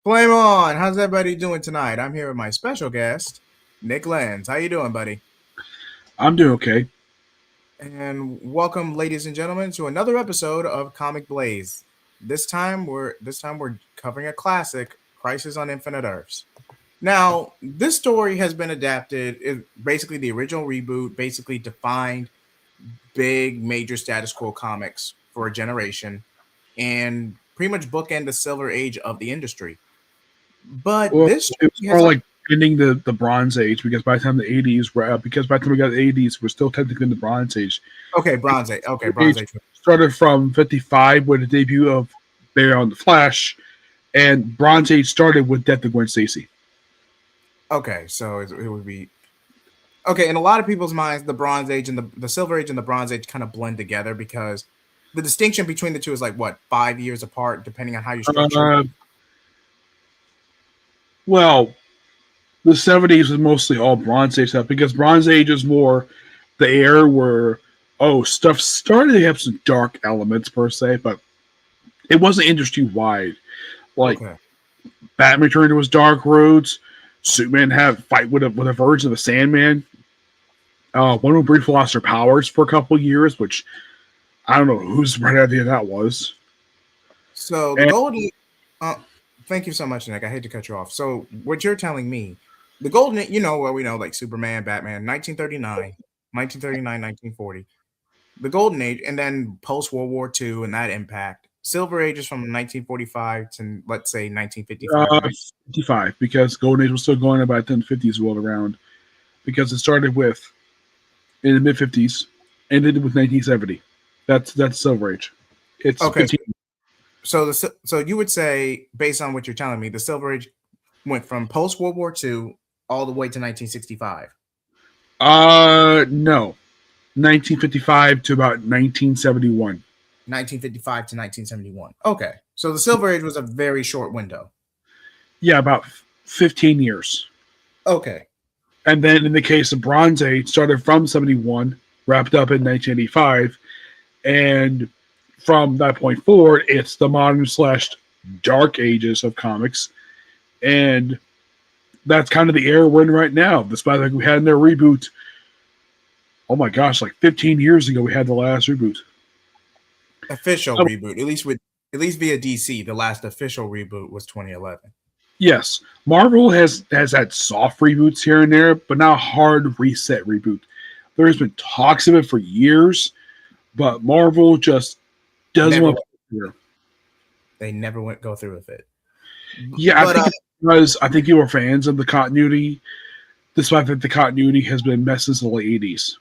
Flame on! How's everybody doing tonight? I'm here with my special guest, Nick Lenz. How you doing, buddy? I'm doing okay. And welcome, ladies and gentlemen, to another episode of Comic Blaze. This time we're covering a classic, Crisis on Infinite Earths. Now, this story has been adapted. Basically, the original reboot basically defined big, major status quo comics for a generation, and pretty much bookend the silver age of the industry. But Well, this it was story more has like ending the Bronze Age because by the time the 80s were because by the time we got the 80s, we're still technically in the Bronze Age. okay, Bronze Age. Okay, The Bronze age Age. started from 55 with the debut of Bear on the Flash, and Bronze Age started with Death of Gwen Stacy. Okay, so it would be okay. In a lot of people's minds, the Bronze Age and the Silver Age and the Bronze Age kind of blend together because the distinction between the two is like what 5 years apart, depending on how you structure. Uh, well, the 70s was mostly all Bronze Age stuff because Bronze Age is more the era where stuff started to have some dark elements per se, but it wasn't industry wide. Like Okay, Batman returned to his dark roads. Superman had a fight with a version of the Sandman. Wonder Woman briefly lost her powers for a couple years, which I don't know whose right idea that was. so the And golden. Uh, Thank you so much, Nick. I hate to cut you off. So what you're telling me, the golden, what we know, like Superman, Batman, 1939, 1940. The golden age, and then post World War II and that impact. Silver Age is from 1945 to let's say 1955 to 55, because Golden Age was still going about then 50s rolled around. Because it started with in the mid 50s, ended with 1970. That's Silver Age. It's okay. 15. So you would say, based on what you're telling me, the Silver Age went from post World War II all the way to 1965. No, 1955 to about 1971. 1955 to 1971. Okay, so the Silver Age was a very short window. Yeah, about 15 years. Okay, And then in the case of Bronze Age, started from 71, wrapped up in 1985, and from that point forward, it's the modern slash dark ages of comics, and that's kind of the era we're in right now. Despite like we had in their reboot, oh my gosh, like 15 years ago we had the last reboot. official Oh, reboot, at least via DC. The last official reboot was 2011. yes, Marvel has had soft reboots here and there, but not a hard reset reboot. There's been talks of it for years, but Marvel just doesn't Never, want to. they never went go through with it. Yeah, I But think it's because I think you were fans of the continuity, despite that the continuity has been messed since the late 80s.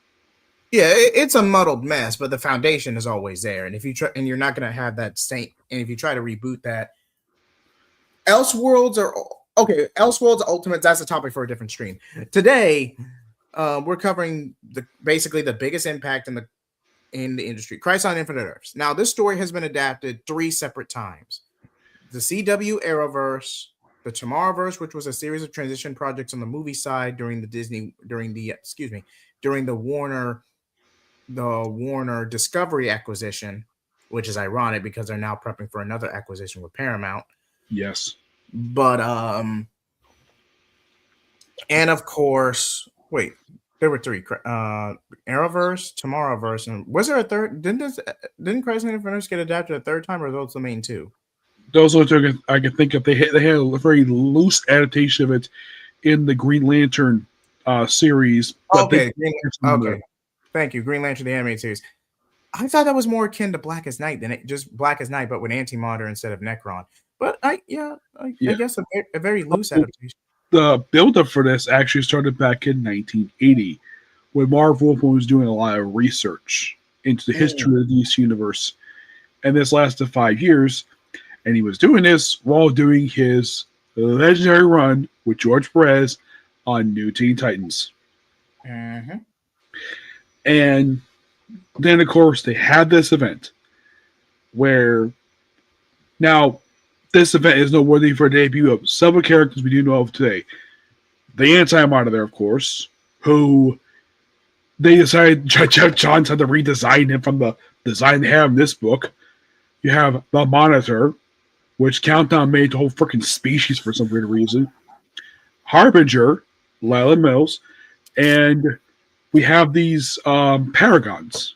yeah, it's a muddled mess, but the foundation is always there. And if you try, and you're not going to have that same, and if you try to reboot that, Elseworlds are okay. Elseworlds Ultimates. That's a topic for a different stream. Today, we're covering basically the biggest impact in the industry, Crisis on Infinite Earths. Now, this story has been adapted 3 separate times: the CW Arrowverse, the Tomorrowverse, which was a series of transition projects on the movie side during the Warner Discovery acquisition, which is ironic because they're now prepping for another acquisition with Paramount. Yes. But and of course, wait, there were three: Arrowverse, Tomorrowverse, and was there a third? Didn't Crisis on Infinite Earths get adapted a third time, or are those the main two? Those are two I can think of. They had a very loose adaptation of it in the Green Lantern series, but they Okay, okay. Thank you, Green Lantern, the animated series. I thought that was more akin to Black as Night than it just Black as Night, but with Antimatter instead of Necron. But I yeah. guess a very loose adaptation. The buildup for this actually started back in 1980 when Marv Wolfman was doing a lot of research into the history of the DC universe. And this lasted 5 years. And he was doing this while doing his legendary run with George Perez on New Teen Titans. Mm-hmm. And then, of course, they had this event where now this event is noteworthy for a debut of several characters we do know of today. The Anti-Monitor there, of course, who they decided Jeff Johns had to redesign him from the design they have in this book. You have the Monitor, which Countdown made the whole freaking species for some weird reason. Harbinger, Lila Mills, and we have these paragons.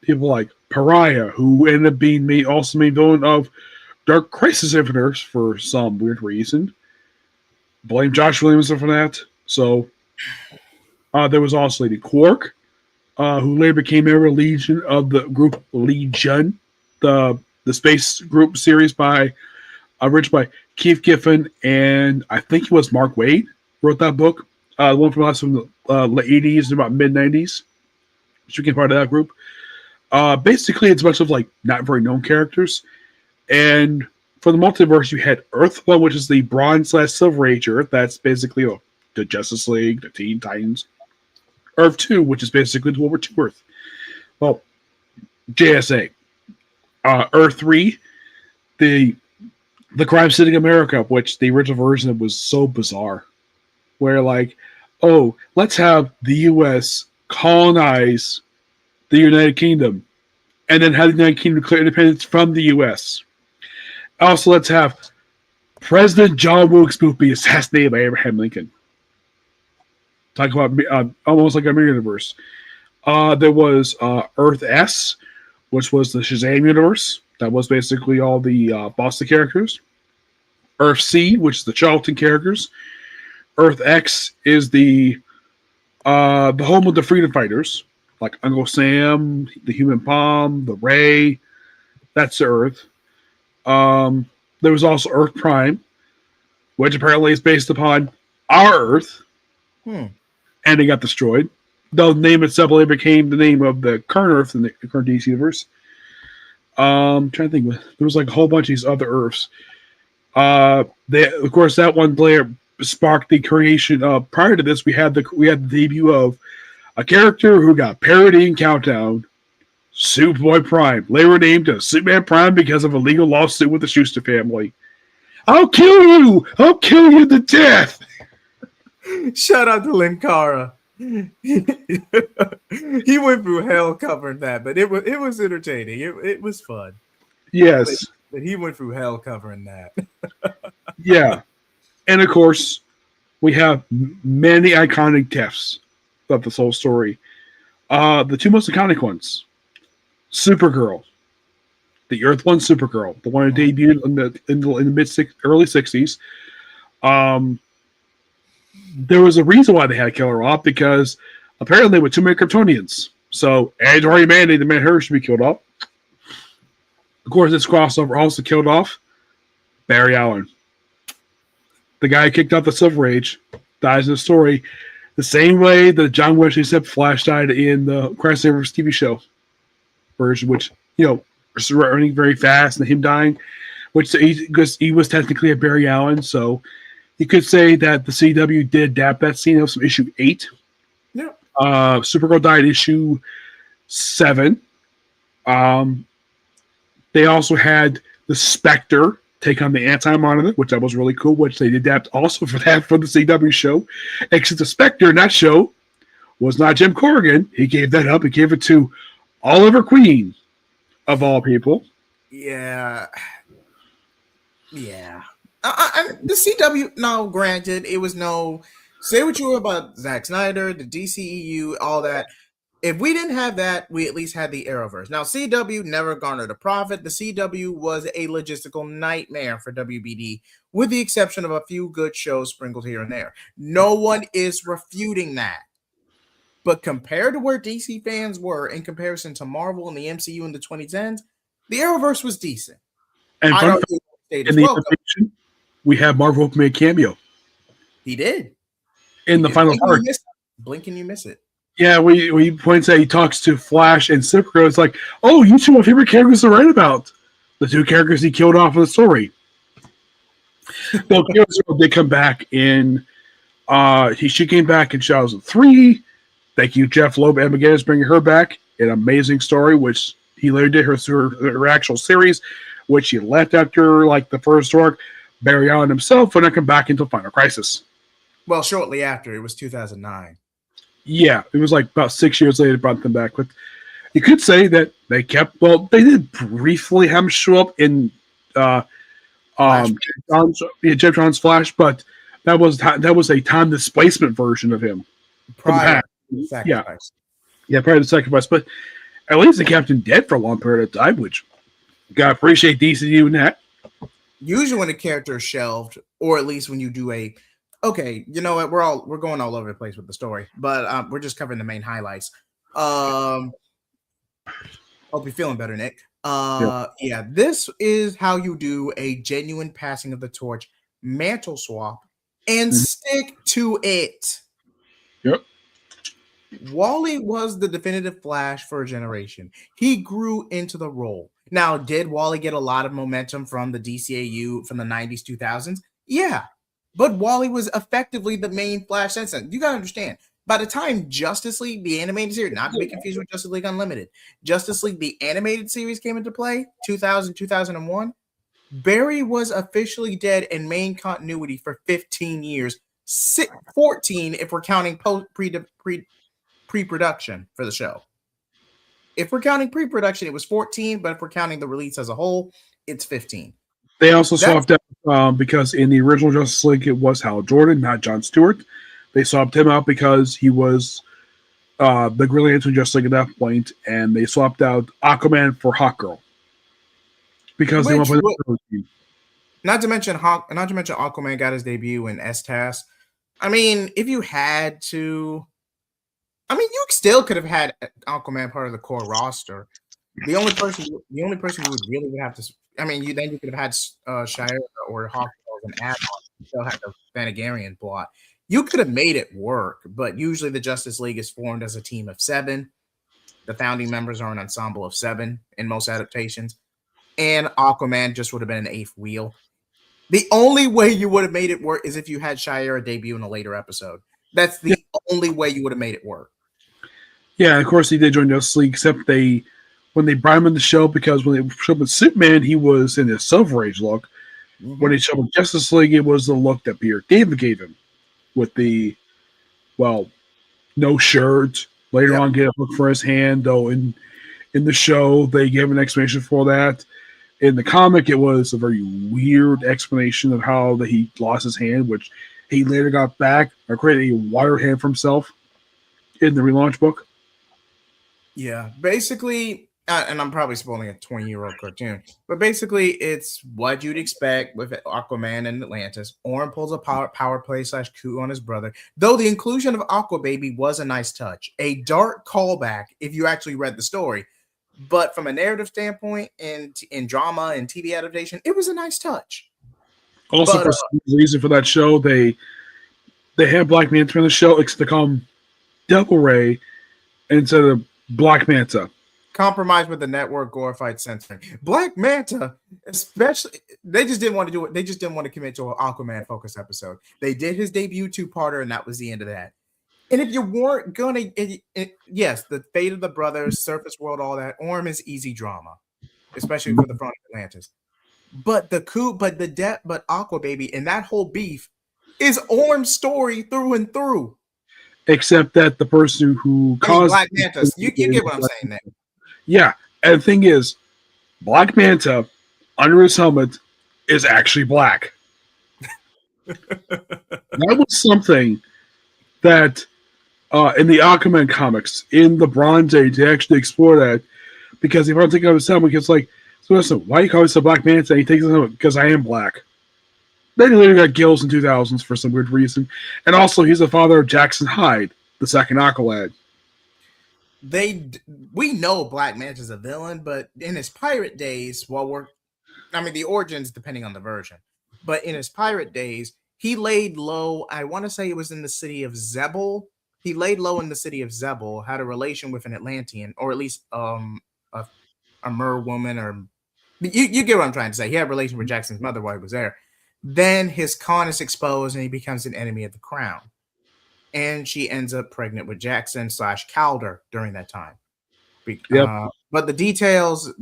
People like Pariah, who ended up being also made villain of Dark Crisis Infinitors for some weird reason. Blame Josh Williamson for that. So there was also Lady Quark, who later became a Legion of the group Legion, the space group series written by Keith Giffen, and I think it was Mark Waid wrote that book. The one from the late 80s and about mid 90s. She became part of that group. Basically, it's a bunch of like not very known characters. And for the multiverse, you had Earth 1, which is the Bronze/Silver Age Earth. That's basically the Justice League, the Teen Titans. Earth 2, which is basically the World War II Earth. Well, JSA. Earth 3, the Crime City America, which the original version was so bizarre. Where like, oh, let's have the U.S. colonize the United Kingdom and then have the United Kingdom declare independence from the U.S. Also, let's have President John Wilkes Booth be assassinated by Abraham Lincoln. Talk about almost like a mirror universe. There was Earth S, which was the Shazam universe. That was basically all the Boston characters. Earth C, which is the Charlton characters. Earth X is the home of the freedom fighters, like Uncle Sam, the Human Palm, the Ray. That's the Earth. There was also Earth Prime, which apparently is based upon our Earth. And it got destroyed. The name itself later became the name of the current Earth in the current DC universe. I'm trying to think. There was like a whole bunch of these other Earths. Of course, that one later sparked the creation of. Prior to this, we had the debut of a character who got parodying Countdown, Superboy Prime, later named to Superman Prime because of a legal lawsuit with the Schuster family. I'll kill you! I'll kill you to death! Shout out to Linkara. He went through hell covering that, but it was entertaining. It was fun. Yes. But he went through hell covering that. Yeah. And of course, we have many iconic deaths of this whole story. The two most iconic ones. Supergirl. The Earth 1 Supergirl. The one who debuted in the early 60s. There was a reason why they had to kill her off, because apparently there were too many Kryptonians. So, Android Mandy, the man her, should be killed off. Of course, this crossover also killed off Barry Allen. The guy who kicked off the Silver Age dies in the story the same way that John Wesley said Flash died in the Crisis Universe TV show version, which, was running very fast, and him dying, because he was technically a Barry Allen, so you could say that the CW did adapt that scene of some issue 8. Yeah. Supergirl died issue 7. They also had the Spectre take on the Anti-Monitor, which that was really cool, which they adapt also for the CW show. Except the Spectre in that show was not Jim Corrigan. He gave that up. He gave it to Oliver Queen, of all people. Yeah. Yeah. The CW, no, granted, it was no. Say what you were about Zack Snyder, the DCEU, all that. If we didn't have that, we at least had the Arrowverse. Now, CW never garnered a profit. The CW was a logistical nightmare for WBD, with the exception of a few good shows sprinkled here and there. No one is refuting that. But compared to where DC fans were in comparison to Marvel and the MCU in the 2010s, the Arrowverse was decent. And I don't think in the adaptation, we have Marvel made a cameo. He did. In the final part. Blink and you miss it. Yeah, he points out, he talks to Flash and Supergirl. It's like, oh, you two are my favorite characters to write about. The two characters he killed off in the story. Well, Supergirl did come back in. She came back in 2003. Thank you, Jeff Loeb and McGinnis, bringing her back. An amazing story, which he later did her actual series, which he left after like the first arc. Barry Allen himself would not come back until Final Crisis. Well, shortly after, it was 2009. Yeah, it was like about 6 years later brought them back. But you could say that they did briefly have him show up in Flash. Jeff Johns Flash, but that was a time displacement version of him. Prior to Yeah. Sacrifice. Yeah, prior to Sacrifice, but at least the Captain dead for a long period of time, which gotta appreciate DC doing that. Usually when a character is shelved, or at least when you do okay, you know what, we're going all over the place with the story, but we're just covering the main highlights. Hope you're feeling better, Nick. Yeah, this is how you do a genuine passing of the torch, mantle swap, and stick to it. Yep. Wally was the definitive Flash for a generation. He grew into the role. Now, did Wally get a lot of momentum from the DCAU from the 90s, 2000s? Yeah. But Wally was effectively the main Flash since then. You got to understand, by the time Justice League, the animated series, not to be confused with Justice League Unlimited, Justice League, the animated series came into play, 2000, 2001, Barry was officially dead in main continuity for 15 years, 14 if we're counting pre-production for the show. If we're counting pre-production, it was 14, but if we're counting the release as a whole, it's 15. They also swapped out because in the original Justice League, it was Hal Jordan, not John Stewart. They swapped him out because he was the Green Lantern Justice League at that point, and they swapped out Aquaman for Hawkgirl because they want to play the team. Not to mention Aquaman got his debut in S-TAS. I mean, if you had to, you still could have had Aquaman part of the core roster. The only person you would really have to, you could have had Shire or Hawkgirl as an add-on. You still had the Vanagarian plot. You could have made it work, but usually the Justice League is formed as a team of 7. The founding members are an ensemble of 7 in most adaptations, and Aquaman just would have been an 8th wheel. The only way you would have made it work is if you had Shire debut in a later episode. That's the only way you would have made it work. Yeah, of course he did join Justice League, except when they brought him in the show, because when they showed with Superman, he was in his Silver Age look. Mm-hmm. When they showed with Justice League, it was the look that Peter David gave him, with the, no shirt. Later on, get a hook for his hand, though in the show, they gave an explanation for that. In the comic, it was a very weird explanation of how he lost his hand, which he later got back or created a wire hand for himself in the relaunch book. Yeah, basically, and I'm probably spoiling a 20-year-old cartoon, but basically it's what you'd expect with Aquaman and Atlantis. Orm pulls a power play / coup on his brother, though the inclusion of Aquababy was a nice touch. A dark callback if you actually read the story. But from a narrative standpoint and in drama and TV adaptation, it was a nice touch. Also, for some reason for that show, they had Black Manta on the show, except they call him Devil Ray instead of Black Manta. Compromise with the network, glorified censoring. Black Manta, especially, they just didn't want to do it. They just didn't want to commit to an Aquaman focus episode. They did his debut 2-parter, and that was the end of that. And if you weren't gonna, yes, the fate of the brothers, Surface World, all that, Orm is easy drama, especially for the front of Atlantis. But the coup, but Aquababy and that whole beef is Orm's story through and through. Except that the person who caused Black Manta, you get what I'm saying there. Yeah, and the thing is, Black Manta under his helmet is actually black. That was something that. In the Aquaman comics, in the Bronze Age, they actually explore that because if I don't take out his helmet, it's like, so listen, why you call this a Black Manta? And he takes his helmet because I am black. Then he later got gills in 2000s for some weird reason, and also he's the father of Jackson Hyde, the second Aqualad. We know Black Manta's a villain, but in his pirate days, the origins depending on the version, but in his pirate days, he laid low. I want to say it was in the city of Zebul. He laid low in the city of Zebul, had a relation with an Atlantean, or at least a mer woman, or you get what I'm trying to say. He had a relation with Jackson's mother while he was there. Then his con is exposed, and he becomes an enemy of the crown. And she ends up pregnant with Jackson / Calder during that time. But the details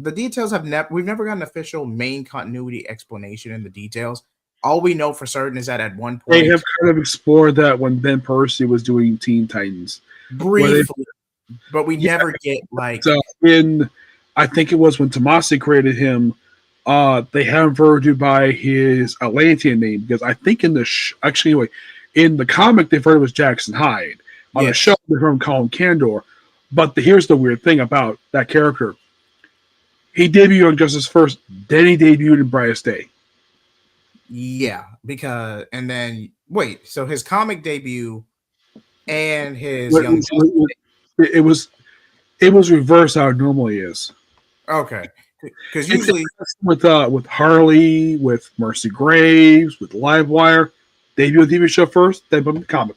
have we've never got an official main continuity explanation in the details. All we know for certain is that at one point they have kind of explored that when Ben Percy was doing Teen Titans briefly, but we never get like. I think it was when Tomasi created him. They have him referred to by his Atlantean name because I think in the actually anyway, in the comic they refer to him as Jackson Hyde. On the Yes. show they refer to him call him Kandor. But here's the weird thing about that character. He debuted on Justice First, then he debuted in Brightest Day. Yeah, because and then wait, so his comic debut and his Young Justice. It was reversed how it normally is. Okay, because usually with Harley, with Mercy Graves, with Livewire, debut a TV show first, then put the comic.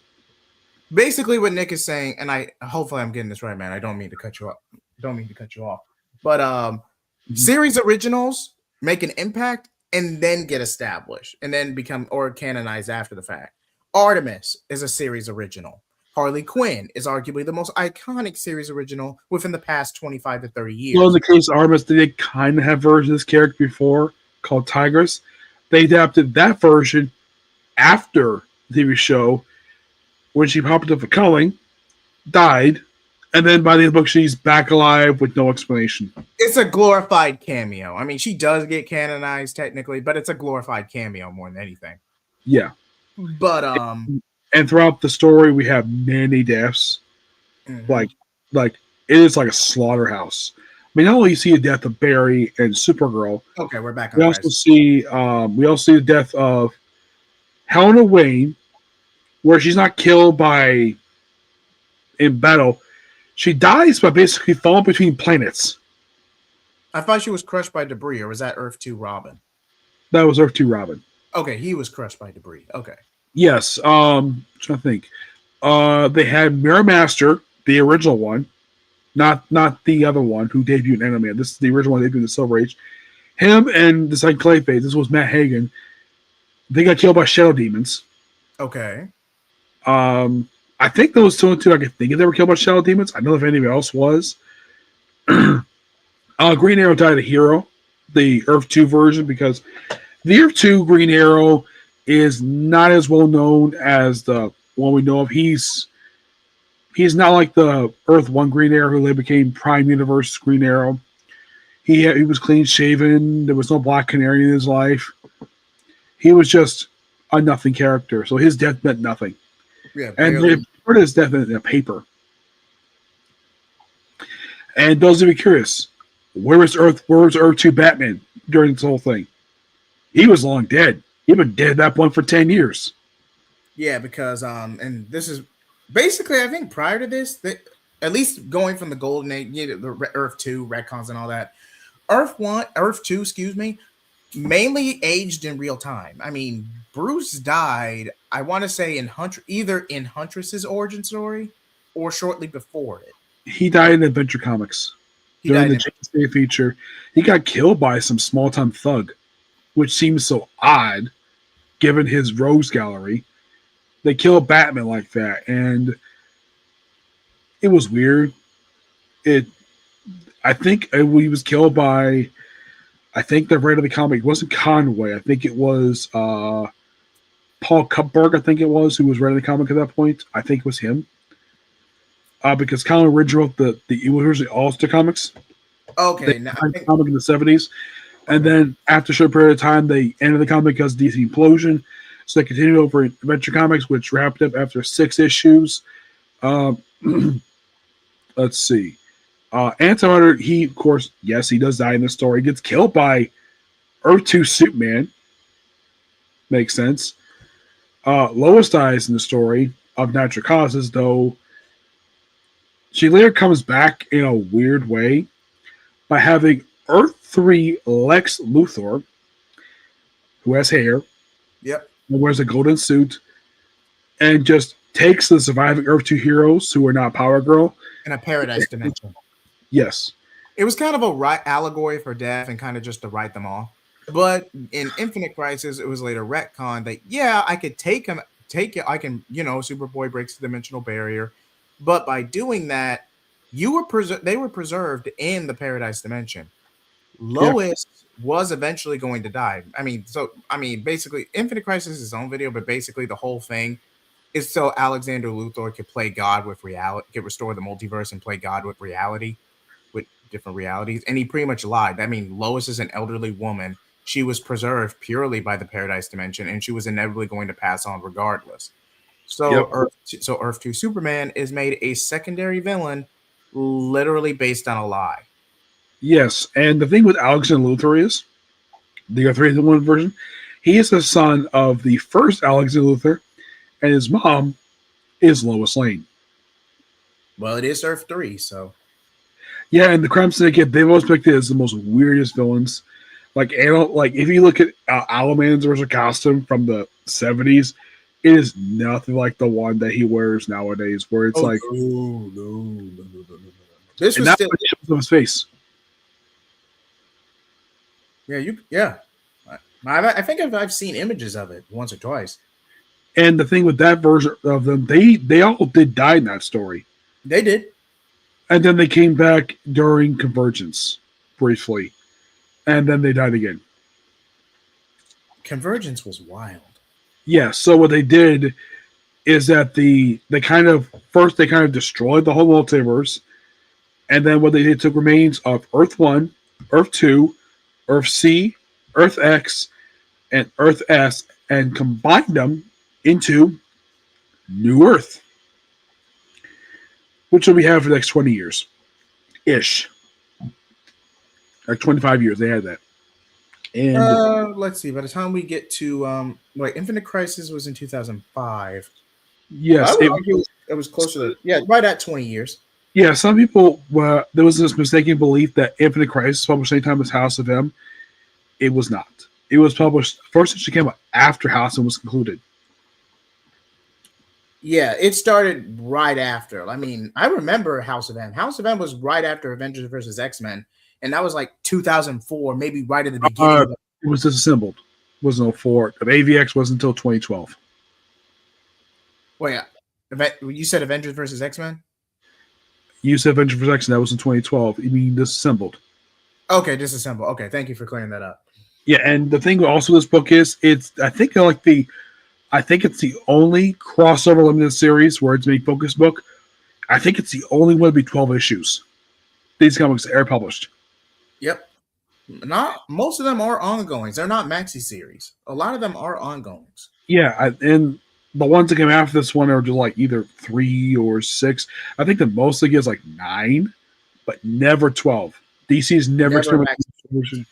basically what Nick is saying, and I hopefully I'm getting this right, man. I don't mean to cut you off. But series originals make an impact and then get established and then become or canonized after the fact. Artemis is a series original. Harley Quinn is arguably the most iconic series original within the past 25 to 30 years. Well, in the case of Artemis, they did kind of have versions of this character before called Tigress. They adapted that version after the TV show when she popped up for Culling, died, and then by the end of the book, she's back alive with no explanation. It's a glorified cameo. I mean, she does get canonized technically, but it's a glorified cameo more than anything. Yeah. But and throughout the story, we have many deaths. Mm-hmm. Like it is like a slaughterhouse. I mean, not only you see the death of Barry and Supergirl. Okay, we're back. We also see the death of Helena Wayne, where she's not killed in battle. She dies by basically falling between planets. I thought she was crushed by debris, or was that Earth 2 Robin? That was Earth 2 Robin. Okay, he was crushed by debris. Okay. Yes. I'm trying to think. They had Mirror Master, the original one, not the other one who debuted in Animan. This is the original one debuted in the Silver Age. Him and the second Clayface, this was Matt Hagen. They got killed by shadow demons. Okay. I think those two I could think of they were killed by shadow demons. I don't know if anybody else was. Green Arrow died a hero, the Earth 2 version, because the Earth 2 Green Arrow is not as well known as the one we know of. He's not like the Earth 1 Green Arrow who later became Prime Universe Green Arrow. He was clean shaven. There was no Black Canary in his life. He was just a nothing character. So his death meant nothing. Yeah, and they put his death in a paper. And those of you curious, where was Earth 2 Batman during this whole thing? He was long dead. He'd been dead at that point for 10 years. Yeah, because and this is basically, I think prior to this, at least going from the Golden Age, the Earth 2 retcons and all that, Earth 2, mainly aged in real time. I mean, Bruce died, I want to say either in Huntress's origin story or shortly before it. He died in Adventure Comics. During the James Day feature, he got killed by some small-time thug, which seems so odd given his rogues gallery. They killed Batman like that, and it was weird. I think he was killed by, I think the writer of the comic, it wasn't Conway. I think it was Paul Kupperberg, I think it was, who was writing the comic at that point. I think it was him. Because Colin Ridge wrote the originally All-Star comics. Okay. Comic in the 70s. And then after a short period of time, they ended the comic because of DC Implosion. So they continued over in Adventure Comics, which wrapped up after 6 issues. Let's see. Antimatter, he, of course, yes, he does die in this story. He gets killed by Earth 2 Superman. Makes sense. Lois dies in the story of natural causes, though she later comes back in a weird way by having Earth 3 Lex Luthor, who has hair, yep, and wears a golden suit, and just takes the surviving Earth 2 heroes who are not Power Girl in a paradise dimension. Yes. It was kind of a allegory for death and kind of just to write them off. But in Infinite Crisis, it was later retconned that, yeah, I could take it. I can, Superboy breaks the dimensional barrier. But by doing that, they were preserved in the paradise dimension. Lois was eventually going to die. Basically, Infinite Crisis is his own video, but basically the whole thing is so Alexander Luthor could play God with reality, could restore the multiverse and play God with reality. different realities, and he pretty much lied. I mean, Lois is an elderly woman. She was preserved purely by the Paradise Dimension, and she was inevitably going to pass on regardless. Yep. So Earth 2 Superman is made a secondary villain literally based on a lie. Yes, and the thing with Alexander Luthor is the Earth 3-1 version. He is the son of the first Alexander Luthor, and his mom is Lois Lane. Well, it is Earth 3, so Yeah, and the Crime Syndicate, they've always picked it as the most weirdest villains. Like if you look at Alaman's original costume from the 70s, it is nothing like the one that he wears nowadays, where it's no. This and was that's still what shows on his face. yeah. I think I've seen images of it once or twice. And the thing with that version of them, they all did die in that story. They did. And then they came back during Convergence briefly. And then they died again. Convergence was wild. Yeah, so what they did is that they kind of destroyed the whole multiverse. And then what they did took remains of Earth 1, Earth 2, Earth C, Earth X, and Earth S, and combined them into New Earth, which will be having for the next 20 years ish. Like 25 years, they had that. And let's see. By the time we get to Infinite Crisis was in 2005. yes, it was closer to right at 20 years. Yeah, some people there was this mistaken belief that Infinite Crisis published same time as House of M. It was not. It was published first. It came out after House M was concluded. Yeah, it started right after. I mean, I remember House of M. House of M was right after Avengers versus X-Men, and that was like 2004, maybe right at the beginning. It was disassembled. It wasn't 04. AVX wasn't until 2012. Wait, you said Avengers versus X-Men? You said Avengers vs. X-Men, that was in 2012. You mean disassembled. Okay, disassembled. Okay, thank you for clearing that up. Yeah, and the thing also with this book is I think it's the only crossover limited series where it's a focus book. I think it's the only one to be 12 issues. These comics are published. Yep. Not most of them are ongoings. They're not maxi series. A lot of them are ongoings. Yeah, and the ones that came after this one are just like either 3 or 6. I think the most they get is like 9, but never 12. DC's never experimented.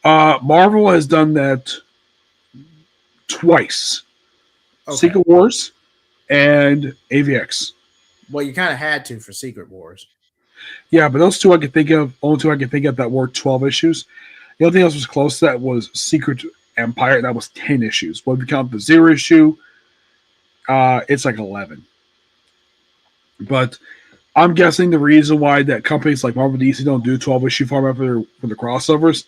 Marvel has done that twice. Okay. Secret Wars and AVX. Well, you kind of had to for Secret Wars. Yeah, but those two I could think of, only two I could think of that were 12 issues. The only thing else was close to that was Secret Empire. That was 10 issues. But if you count the 0 issue, it's like 11. But I'm guessing the reason why that companies like Marvel DC don't do 12-issue format for the crossovers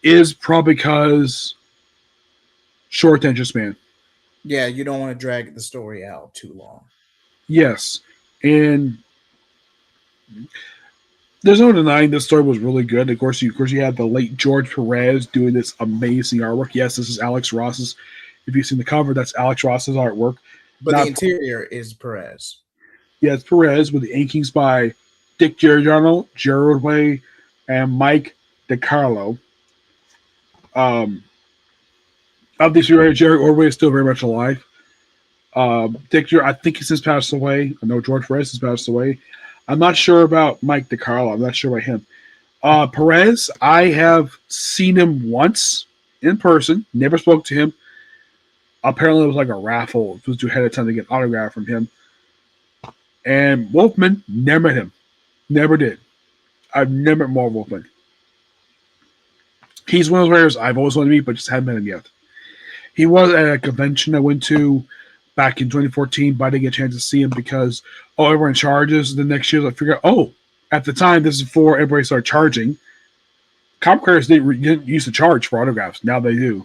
is probably because short attention span. Yeah, you don't want to drag the story out too long. Yes. And there's no denying this story was really good. Of course, you had the late George Perez doing this amazing artwork. Yes, this is Alex Ross's. If you've seen the cover, that's Alex Ross's artwork. But the interior is Perez. Yeah, it's Perez with the inkings by Dick Giordano, Gerard Way, and Mike DiCarlo. Obviously, Jerry Ordway is still very much alive. I think he's since passed away. I know George Perez has passed away. I'm not sure about Mike DiCarlo. I'm not sure about him. Perez, I have seen him once in person. Never spoke to him. Apparently, it was like a raffle. It was too ahead of time to get an autograph from him. And Wolfman, never met him. Never did. I've never met Marv Wolfman. He's one of those writers I've always wanted to meet, but just haven't met him yet. He was at a convention I went to back in 2014, but I didn't get a chance to see him because, everyone charges. The next year, I figured, at the time, this is before everybody started charging. Comic writers didn't used to charge for autographs. Now they do.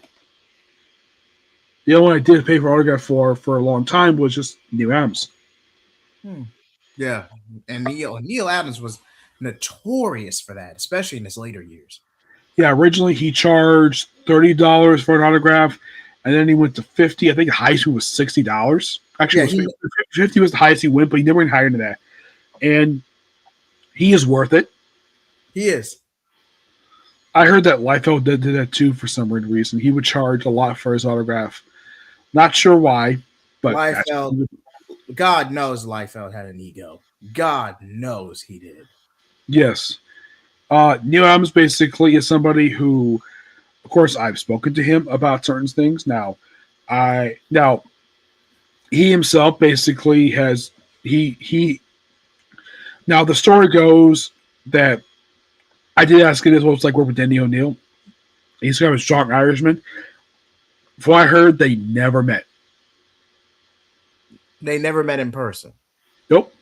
The only one I did pay for autograph for a long time was just Neil Adams. Yeah, and Neil Adams was notorious for that, especially in his later years. Yeah, originally he charged $30 for an autograph, and then he went to $50. I think the highest was $60. Actually, $50 was the highest he went, but he never went higher than that. And He is worth it. He is. I heard that Liefeld did that too for some weird reason. He would charge a lot for his autograph. Not sure why, but Liefeld, God knows Liefeld had an ego. God knows he did. yes. Neil Adams basically is somebody who, of course, I've spoken to him about certain things. Now he himself basically has he. Now the story goes that I did ask it as well. It's like work with Denny O'Neil. He's kind of a strong Irishman. From what I heard, they never met. They never met in person. Nope.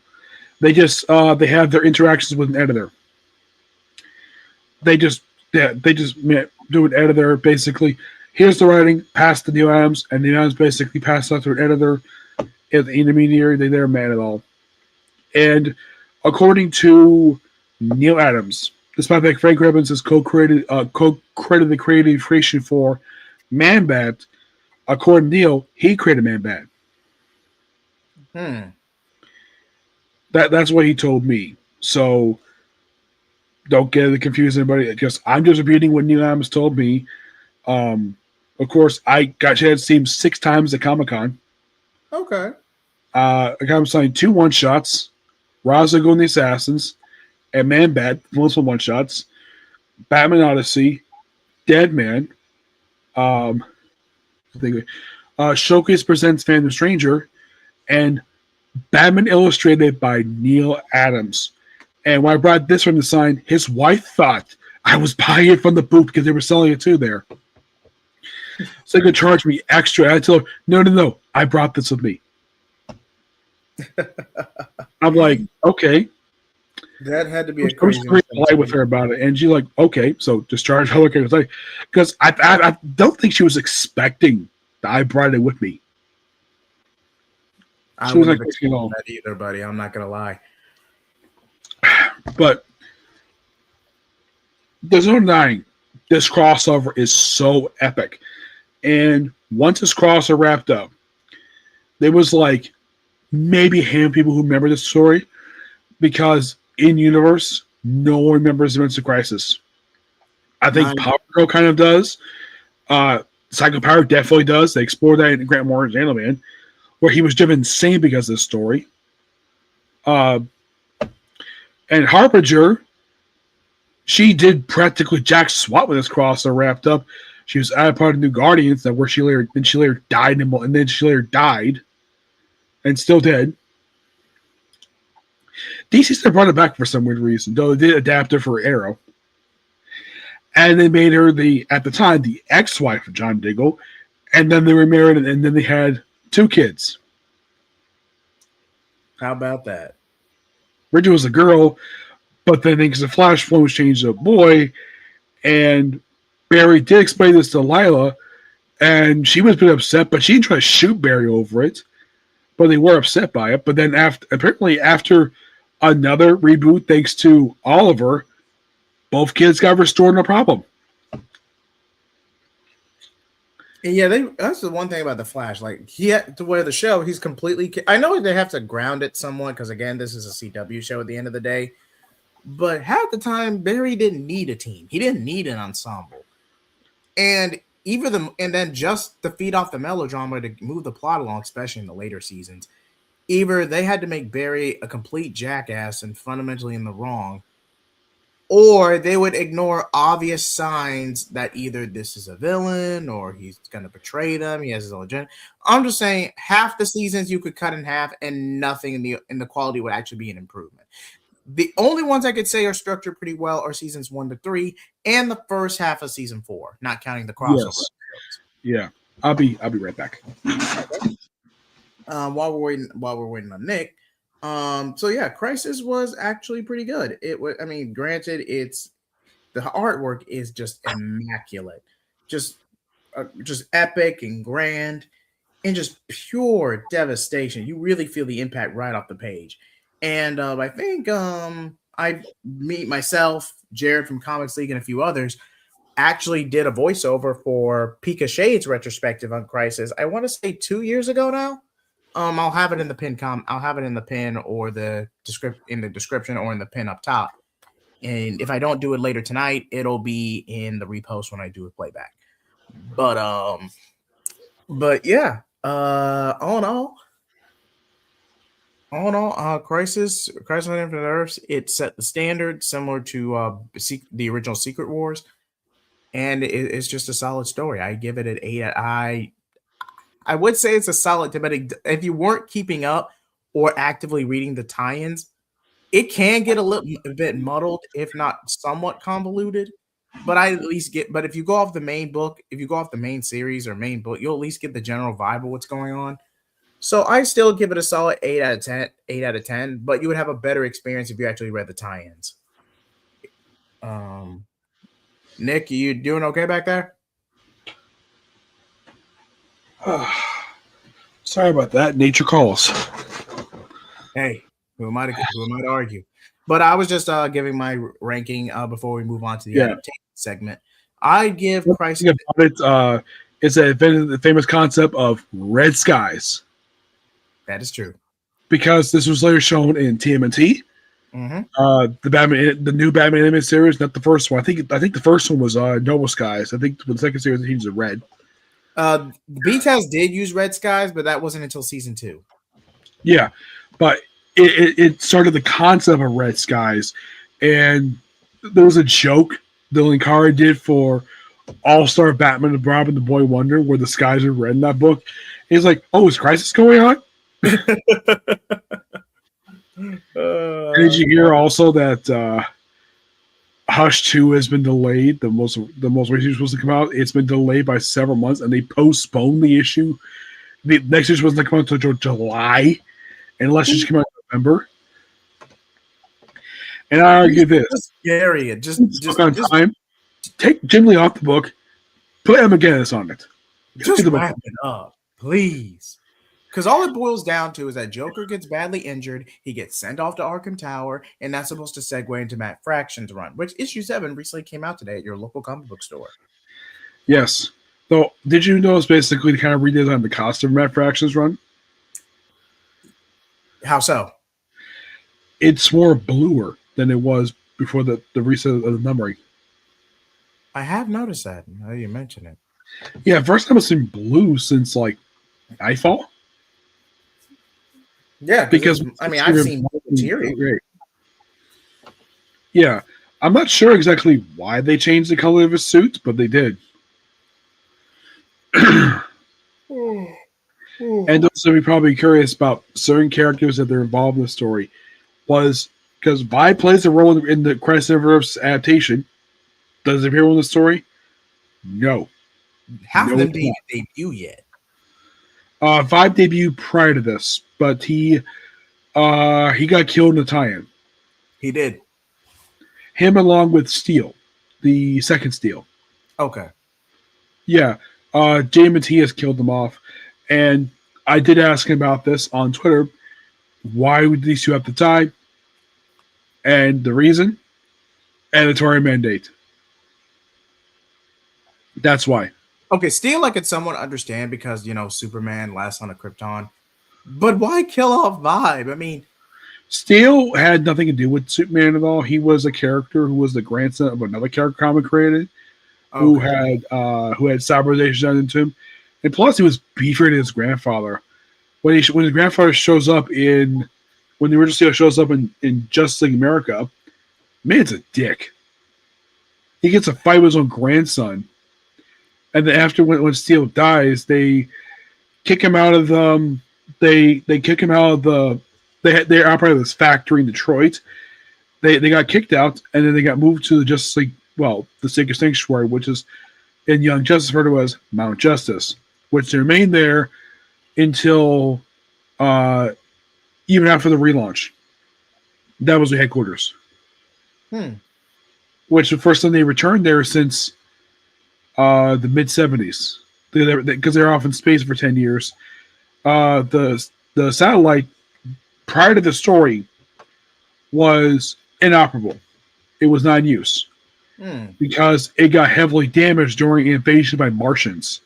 They just they have their interactions with an editor. They just met, do an editor basically. Here's the writing, pass to Neil Adams, and Neil Adams basically passed out to an editor as the intermediary. They never met at all. And according to Neil Adams, despite that Frank Krebs has co-credited the creative creation for Man-Bat, according to Neil, he created Man-Bat. That's what he told me. So don't get it confused, anybody. I'm just repeating what Neil Adams told me. Of course, I got a chance to see him 6 times at Comic-Con. Okay. I got him signed 2 one-shots, Ra's al Ghul and the Assassins, and Man-Bat, multiple one-shots, Batman Odyssey, Dead Man, Showcase Presents Phantom Stranger, and Batman Illustrated by Neil Adams. And when I brought this from the sign, his wife thought I was buying it from the booth because they were selling it too there. So they could charge me extra. I told her, no, I brought this with me. I'm like, okay. That had to be a I was very polite with her about it, and she's like, okay, so just charge her. Because I don't think she was expecting that I brought it with me. I wouldn't have expected that either, buddy. I'm not gonna lie. But there's no denying this crossover is so epic. And once this crossover wrapped up, there was like maybe a handful of people who remember this story because in universe, no one remembers Events of Crisis. I think Power Girl kind of does. Psycho Power definitely does. They explored that in Grant Morrison's Animal where he was driven insane because of this story. And Harbinger, she did practically jack swat when this crossover wrapped up. She was added part of New Guardians, where she later died, and then she later died, and still dead. DC still brought it back for some weird reason, though they did adapt her for Arrow. And they made her at the time, the ex-wife of John Diggle, and then they were married, and then they had 2 kids. How about that? Bridget was a girl, but then because the Flashpoint was changed to a boy, and Barry did explain this to Lila, and she was a bit upset, but she didn't try to shoot Barry over it. But they were upset by it. But then after another reboot, thanks to Oliver, both kids got restored, no problem. Yeah, that's the one thing about the Flash. Like, he had to wear the show. He's completely. I know they have to ground it somewhat because, again, this is a CW show at the end of the day. But half the time, Barry didn't need a team. He didn't need an ensemble. And then just to feed off the melodrama to move the plot along, especially in the later seasons, either they had to make Barry a complete jackass and fundamentally in the wrong, or they would ignore obvious signs that either this is a villain or he's going to betray them. He has his own agenda. I'm just saying, half the seasons you could cut in half, and nothing in the quality would actually be an improvement. The only ones I could say are structured pretty well are seasons 1 to 3 and the first half of season 4, not counting the crossover. Yes. Yeah, I'll be right back. While we're waiting on Nick. So yeah, Crisis was actually pretty good. It was, I mean, granted, the artwork is just immaculate, just epic and grand, and just pure devastation. You really feel the impact right off the page. And I think myself, Jared from Comics League, and a few others actually did a voiceover for Pika Shade's retrospective on Crisis. I want to say 2 years ago now. I'll have it in the pin I'll have it in the pin or the description or in the pin up top. And if I don't do it later tonight, it'll be in the repost when I do a playback. But yeah, all in all, Crisis on Infinite Earths, it set the standard similar to the original Secret Wars, and it's just a solid story. I give it an 8. I would say it's a solid, but if you weren't keeping up or actively reading the tie-ins, it can get a bit muddled, if not somewhat convoluted. But I at least get. But if you go off the main book, if you go off the main series or main book, you'll at least get the general vibe of what's going on. So I still give it a solid 8 out of 10. 8 out of 10. But you would have a better experience if you actually read the tie-ins. Nick, you doing okay back there? Sorry about that. Nature calls. Hey, who am I to argue? But I was just giving my ranking before we move on to the adaptation segment. I give Crisis. It's the famous concept of red skies. That is true. Because this was later shown in TMNT. The new Batman animated series, not the first one. I think the first one was Noble Skies. I think the second series he used red. BTAS did use red skies, but that wasn't until season 2. Yeah, but it started the concept of red skies, and there was a joke that Linkara did for All-Star Batman and Robin the Boy Wonder, where the skies are red in that book. He's like, "Oh, is Crisis going on?" Did you hear also that Hush 2 has been delayed? The most recent supposed to come out. It's been delayed by several months, and they postponed the issue. The next issue wasn't coming out until July, unless it's come out in November. And I argue this: just scary. Just on time. Take Jim Lee off the book. Put Emma Guinness on it. Just wrap it up, please. Because all it boils down to is that Joker gets badly injured, he gets sent off to Arkham Tower, and that's supposed to segue into Matt Fraction's run, which issue 7 recently came out today at your local comic book store. Yes. So, did you notice basically to kind of redesign the costume of Matt Fraction's run? How so? It's more bluer than it was before the reset of the numbering. I have noticed that, now you mention it. Yeah, first time I've seen blue since, like, Nightfall. Yeah, because I've seen material. Yeah, I'm not sure exactly why they changed the color of his suit, but they did. And also, you're probably curious about certain characters that are involved in the story. Was because Vi plays a role in the Crisis on Infinite Earths adaptation. Does it appear in the story? No. Half of them didn't debut yet. Vi debuted prior to this, but he got killed in the tie-in. He did. Him along with Steel, the second Steel. Okay. Yeah. Jay Matias killed them off. And I did ask him about this on Twitter. Why would these two have to die? And the reason? Editorial mandate. That's why. Okay, Steel I could somewhat understand because, Superman, Last Son of Krypton. But why kill off Vibe? I mean... Steel had nothing to do with Superman at all. He was a character who was the grandson of another character comic created who had cyberization done into him. And plus, he was beefier than his grandfather. When his grandfather shows up when the original Steel shows up in Justice League America, man's a dick. He gets a fight with his own grandson. And then after when Steel dies, they kick him out of they kick him out of they operated this factory in Detroit. They got kicked out, and then they got moved to the Justice League, the Sacred Sanctuary, which is in Young Justice referred to as Mount Justice, which they remained there until even after the relaunch. That was the headquarters. Which the first time they returned there since the mid-70s, because they're off in space for 10 years. The satellite prior to the story was inoperable. It was not in use because it got heavily damaged during invasion by Martians.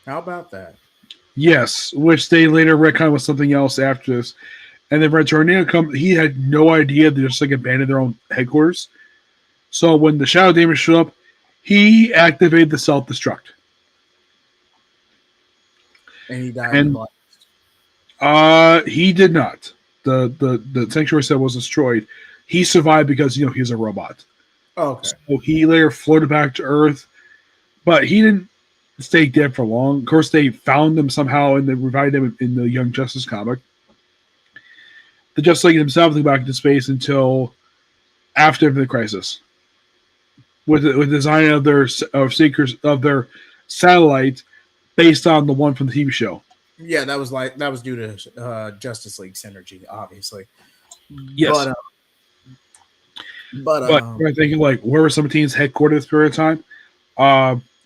How about that? Yes, which they later retconned with something else after this. And then Red Tornado he had no idea they just like abandoned their own headquarters. So when the Shadow Demon showed up, he activated the self-destruct. And he died in the And blast. he did not. The sanctuary set was destroyed. He survived because he's a robot. Okay. So he later floated back to Earth, but he didn't stay dead for long. Of course, they found him somehow and they revived him in the Young Justice comic. The Justice League themselves went back into space until after the Crisis, with the design of their satellite based on the one from the TV show. Yeah, that was due to Justice League synergy, obviously. Yes, but I'm thinking like where were some teams headquartered this period of time?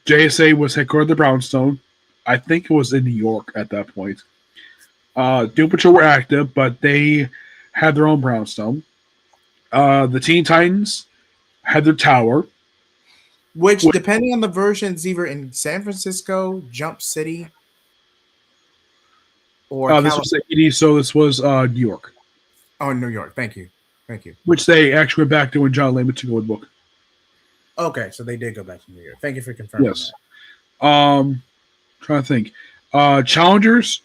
JSA was headquartered at Brownstone. I think it was in New York at that point. Doom Patrol were active, but they had their own Brownstone. The Teen Titans had their tower. Which, depending on the versions, either in San Francisco, Jump City, or this was the 80s, so this was New York. Oh, New York. Thank you. Which they actually went back to when John Layman took over the book. Okay, so they did go back to New York. Thank you for confirming yes. that. Trying to think. Challengers,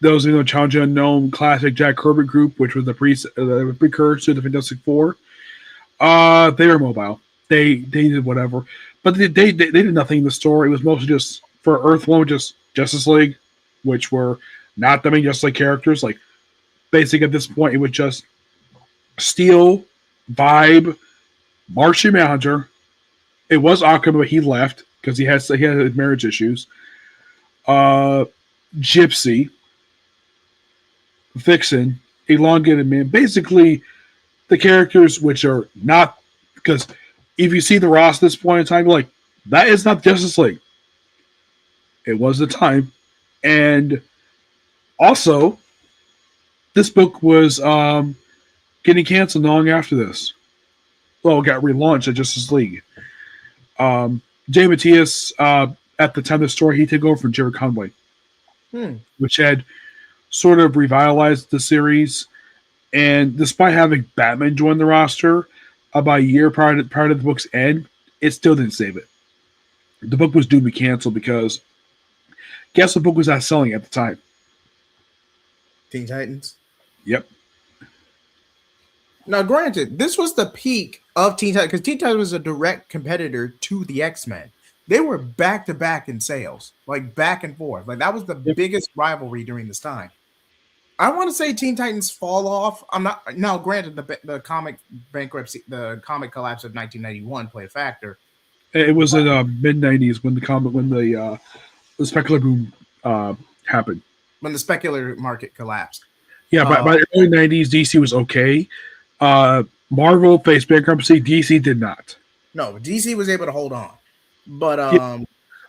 those Challenger Unknown classic Jack Kirby group, which was the precursor to the Fantastic Four. They were mobile. They did whatever, but they did nothing in the story. It was mostly just for Earth One, just Justice League, which were not the main Justice League characters. Like, basically at this point, it was just Steel, Vibe, Martian Manhunter. It was Aquaman, but he left because he had marriage issues. Gypsy, Vixen, Elongated Man. Basically, the characters which are not, because if you see the roster at this point in time, you're like, that is not Justice League. It was the time. And also, this book was getting canceled long after this. Well, it got relaunched at Justice League. Jay Matias, at the time of the story, he took over from Jerry Conway, which had sort of revitalized the series. And despite having Batman join the roster about a year prior to the book's end, it still didn't save it. The book was due to be canceled because guess what book was not selling at the time? Teen Titans. Yep. Now, granted, this was the peak of Teen Titans because Teen Titans was a direct competitor to the X-Men. They were back to back in sales, like back and forth. Like that was the biggest rivalry during this time. I want to say Teen Titans fall off. I'm not now. Granted, the comic bankruptcy, the comic collapse of 1991 played a factor. It was in mid '90s when the specular boom happened. When the specular market collapsed. Yeah, by the early '90s, DC was okay. Marvel faced bankruptcy. DC did not. No, DC was able to hold on, but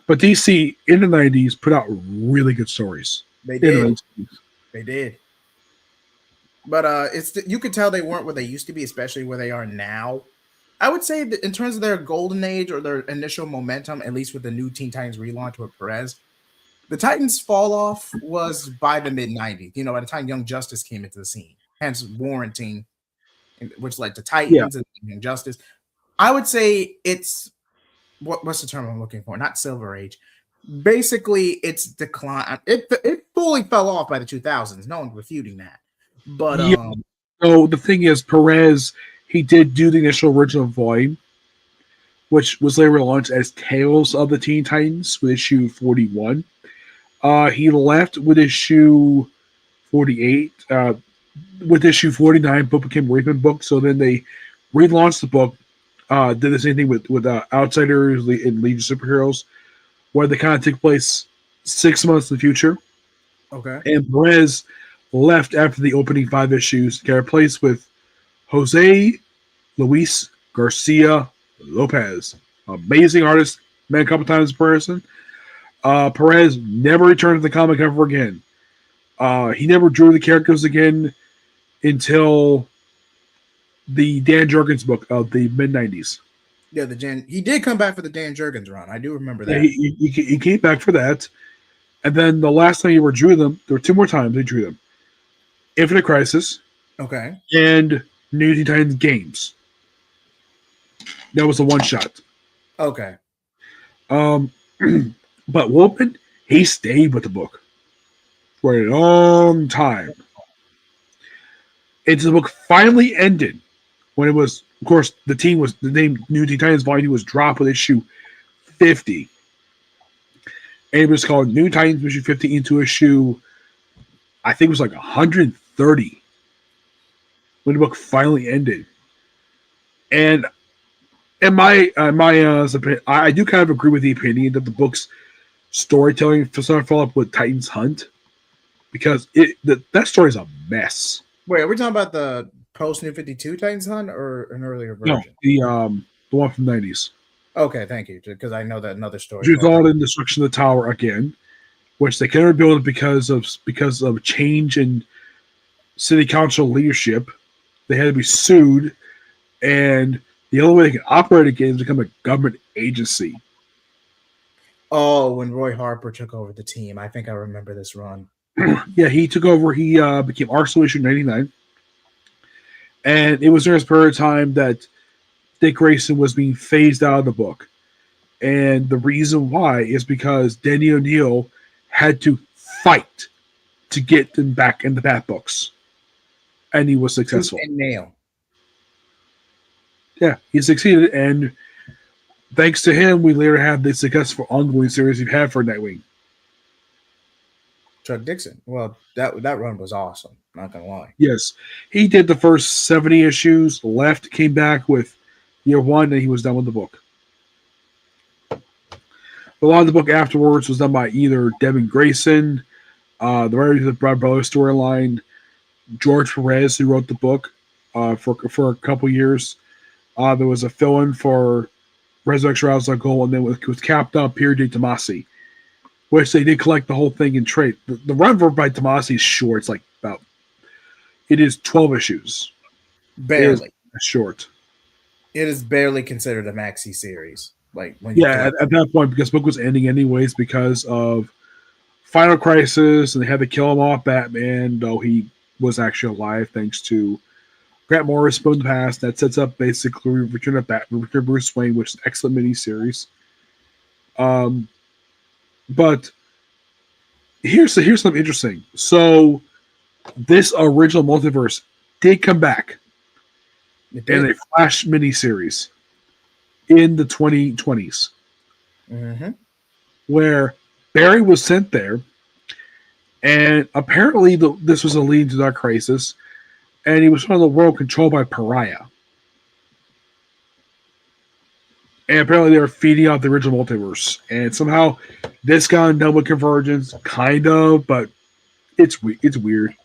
but DC in the '90s put out really good stories. They did. They did. But you could tell they weren't where they used to be, especially where they are now. I would say that in terms of their golden age or their initial momentum, at least with the new Teen Titans relaunch with Perez, the Titans' fall off was by the mid '90s. By the time Young Justice came into the scene, hence warranting, which led to Titans and Young Justice. I would say it's what's the term I'm looking for? Not Silver Age. Basically, it's decline. It fully fell off by the 2000s. No one's refuting that. But so the thing is, Perez, he did do the initial original volume, which was later launched as Tales of the Teen Titans with issue 41. He left with issue 48. With issue 49, book became Raven book. So then they relaunched the book. Did the same thing with Outsiders and Legion of Superheroes, where they kind of take place 6 months in the future. Okay. And Perez left after the opening 5 issues to get replaced with Jose Luis Garcia Lopez. Amazing artist, met a couple times in person. Perez never returned to the comic ever again. He never drew the characters again until the Dan Jurgens book of the mid-90s. Yeah, he did come back for the Dan Jurgens run. I do remember that. Yeah, he came back for that. And then the last time he ever drew them, there were two more times they drew them: Infinite Crisis Okay. and New Teen Titans Games. That was a one shot. Okay. But Wolfman, he stayed with the book for a long time. And the book finally ended when it was, of course, the name New Teen Titans Volume 2 was dropped with issue 50. And it was called New Titans issue 50 into issue, I think it was like 130 when the book finally ended. And I do kind of agree with the opinion that the book's storytelling started to fall up with Titans Hunt, because that story is a mess. Wait, are we talking about the post New 52 Titans Hunt or an earlier version? No, the one from the 90s. Okay, thank you, because I know that another story. Which was all in Destruction of the Tower again, which they couldn't rebuild because of change in city council leadership. They had to be sued, and the only way they could operate again is become a government agency. Oh, when Roy Harper took over the team, I think I remember this run. Yeah, he took over. He became Arsenal issue 99, and it was during this period of time that Dick Grayson was being phased out of the book. And the reason why is because Denny O'Neil had to fight to get them back in the Bat books. And he was successful. And nail. Yeah, he succeeded. And thanks to him, we later had the successful ongoing series we've had for Nightwing. Chuck Dixon. Well, that run was awesome. Not going to lie. Yes. He did the first 70 issues, left, came back with year one, and he was done with the book. A lot of the book afterwards was done by either Devin Grayson, the writer of the Broad Brothers storyline, George Perez, who wrote the book for a couple years. There was a fill-in for Resurrection Rouse on Goal, and then it was capped up Pierre de Tomasi, which they did collect the whole thing in trade. The run by Tomasi is short. It's like it is 12 issues. Barely. Short. It is barely considered a maxi series. Like when at that point, because the book was ending anyways because of Final Crisis, and they had to kill him off Batman, though he was actually alive thanks to Grant Morris from the past. That sets up basically Return of Bruce Wayne, which is an excellent miniseries. But here's something interesting. So this original multiverse did come back in a Flash miniseries in the 2020s, where Barry was sent there, and apparently this was a lead to Dark Crisis, and he was from the world controlled by Pariah. And apparently they were feeding out the original multiverse, and somehow this got done with Convergence, kind of, but it's weird.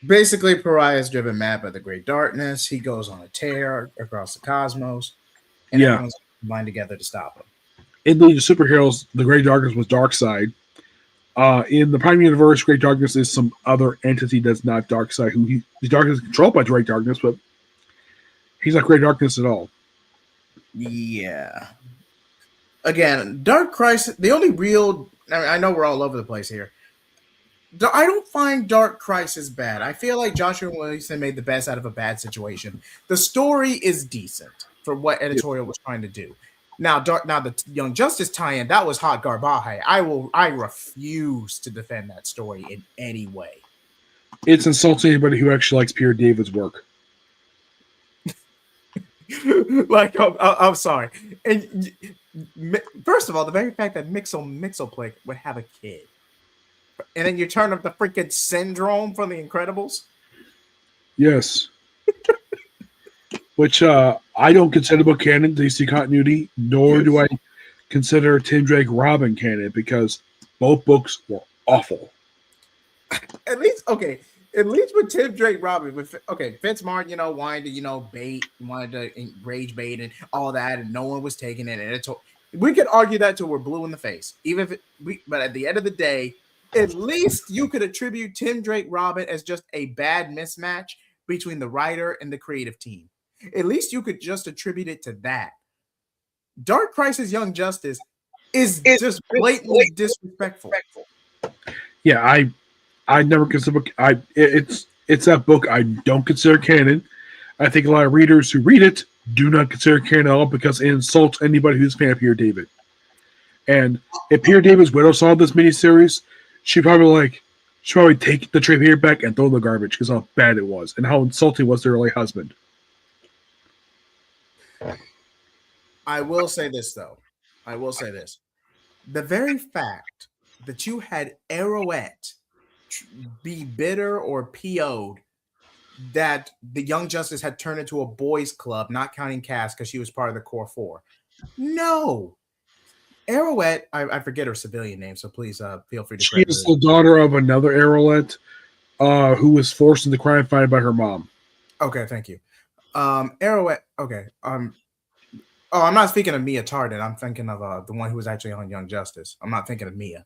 Basically, Pariah is driven mad by the Great Darkness. He goes on a tear across the cosmos, and everyone's combined together to stop him. In Legion of Superheroes, the Great Darkness was Darkseid. In the Prime Universe, Great Darkness is some other entity that's not Darkseid. The Darkness is controlled by Great Darkness, but he's not Great Darkness at all. Yeah. Again, Dark Crisis, the only real... I know we're all over the place here. I don't find Dark Crisis bad. I feel like Joshua Williamson made the best out of a bad situation. The story is decent for what editorial was trying to do. Now the Young Justice tie-in, that was hot garbage. I refuse to defend that story in any way. It's insulting anybody who actually likes Peter David's work. Like, I'm sorry. And first of all, the very fact that Mixoplick would have a kid, and then you turn up the freaking Syndrome from The Incredibles. Yes. Which I don't consider book canon, DC continuity, nor do I consider Tim Drake Robin canon, because both books were awful. At least with Tim Drake Robin, Vince Martin, wanted to, wanted to rage bait and all that, and no one was taking it. And we could argue that till we're blue in the face, but at the end of the day, at least you could attribute Tim Drake Robin as just a bad mismatch between the writer and the creative team. At least you could just attribute it to that. Dark Crisis Young Justice is just blatantly disrespectful. Yeah, I never consider it's that book I don't consider canon. I think a lot of readers who read it do not consider it canon at all because it insults anybody who's a fan of Peter David. And if Peter David's widow saw this miniseries, she probably take the trade paperback and throw it in the garbage because how bad it was and how insulting it was to her late husband. I will say this though. I will say this. The very fact that you had Arrowette be bitter or PO'd that the Young Justice had turned into a boys' club, not counting Cass because she was part of the core four. No. Arrowette, I forget her civilian name, so please feel free to She correct is me. the daughter of another Arrowette who was forced into crime fighting by her mom. Okay, thank you. Arrowette, okay. Oh, I'm not speaking of Mia Tartan. I'm thinking of the one who was actually on Young Justice. I'm not thinking of Mia.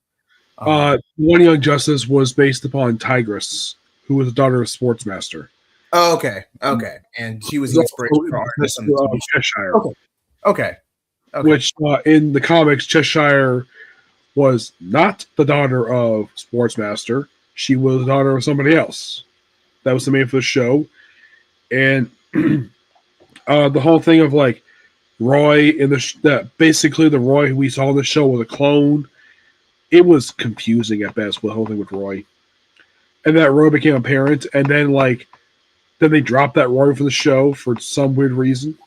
One Young Justice was based upon Tigress, who was the daughter of Sportsmaster. Oh, okay. And she was the inspiration for Artemis on the TV show. Cheshire. Okay. Which in the comics, Cheshire was not the daughter of Sportsmaster. She was the daughter of somebody else. That was the name for the show. And the whole thing of like Roy in that basically the Roy who we saw in the show was a clone. It was confusing at best with the whole thing with Roy. And that Roy became a parent, and then they dropped that Roy from the show for some weird reason.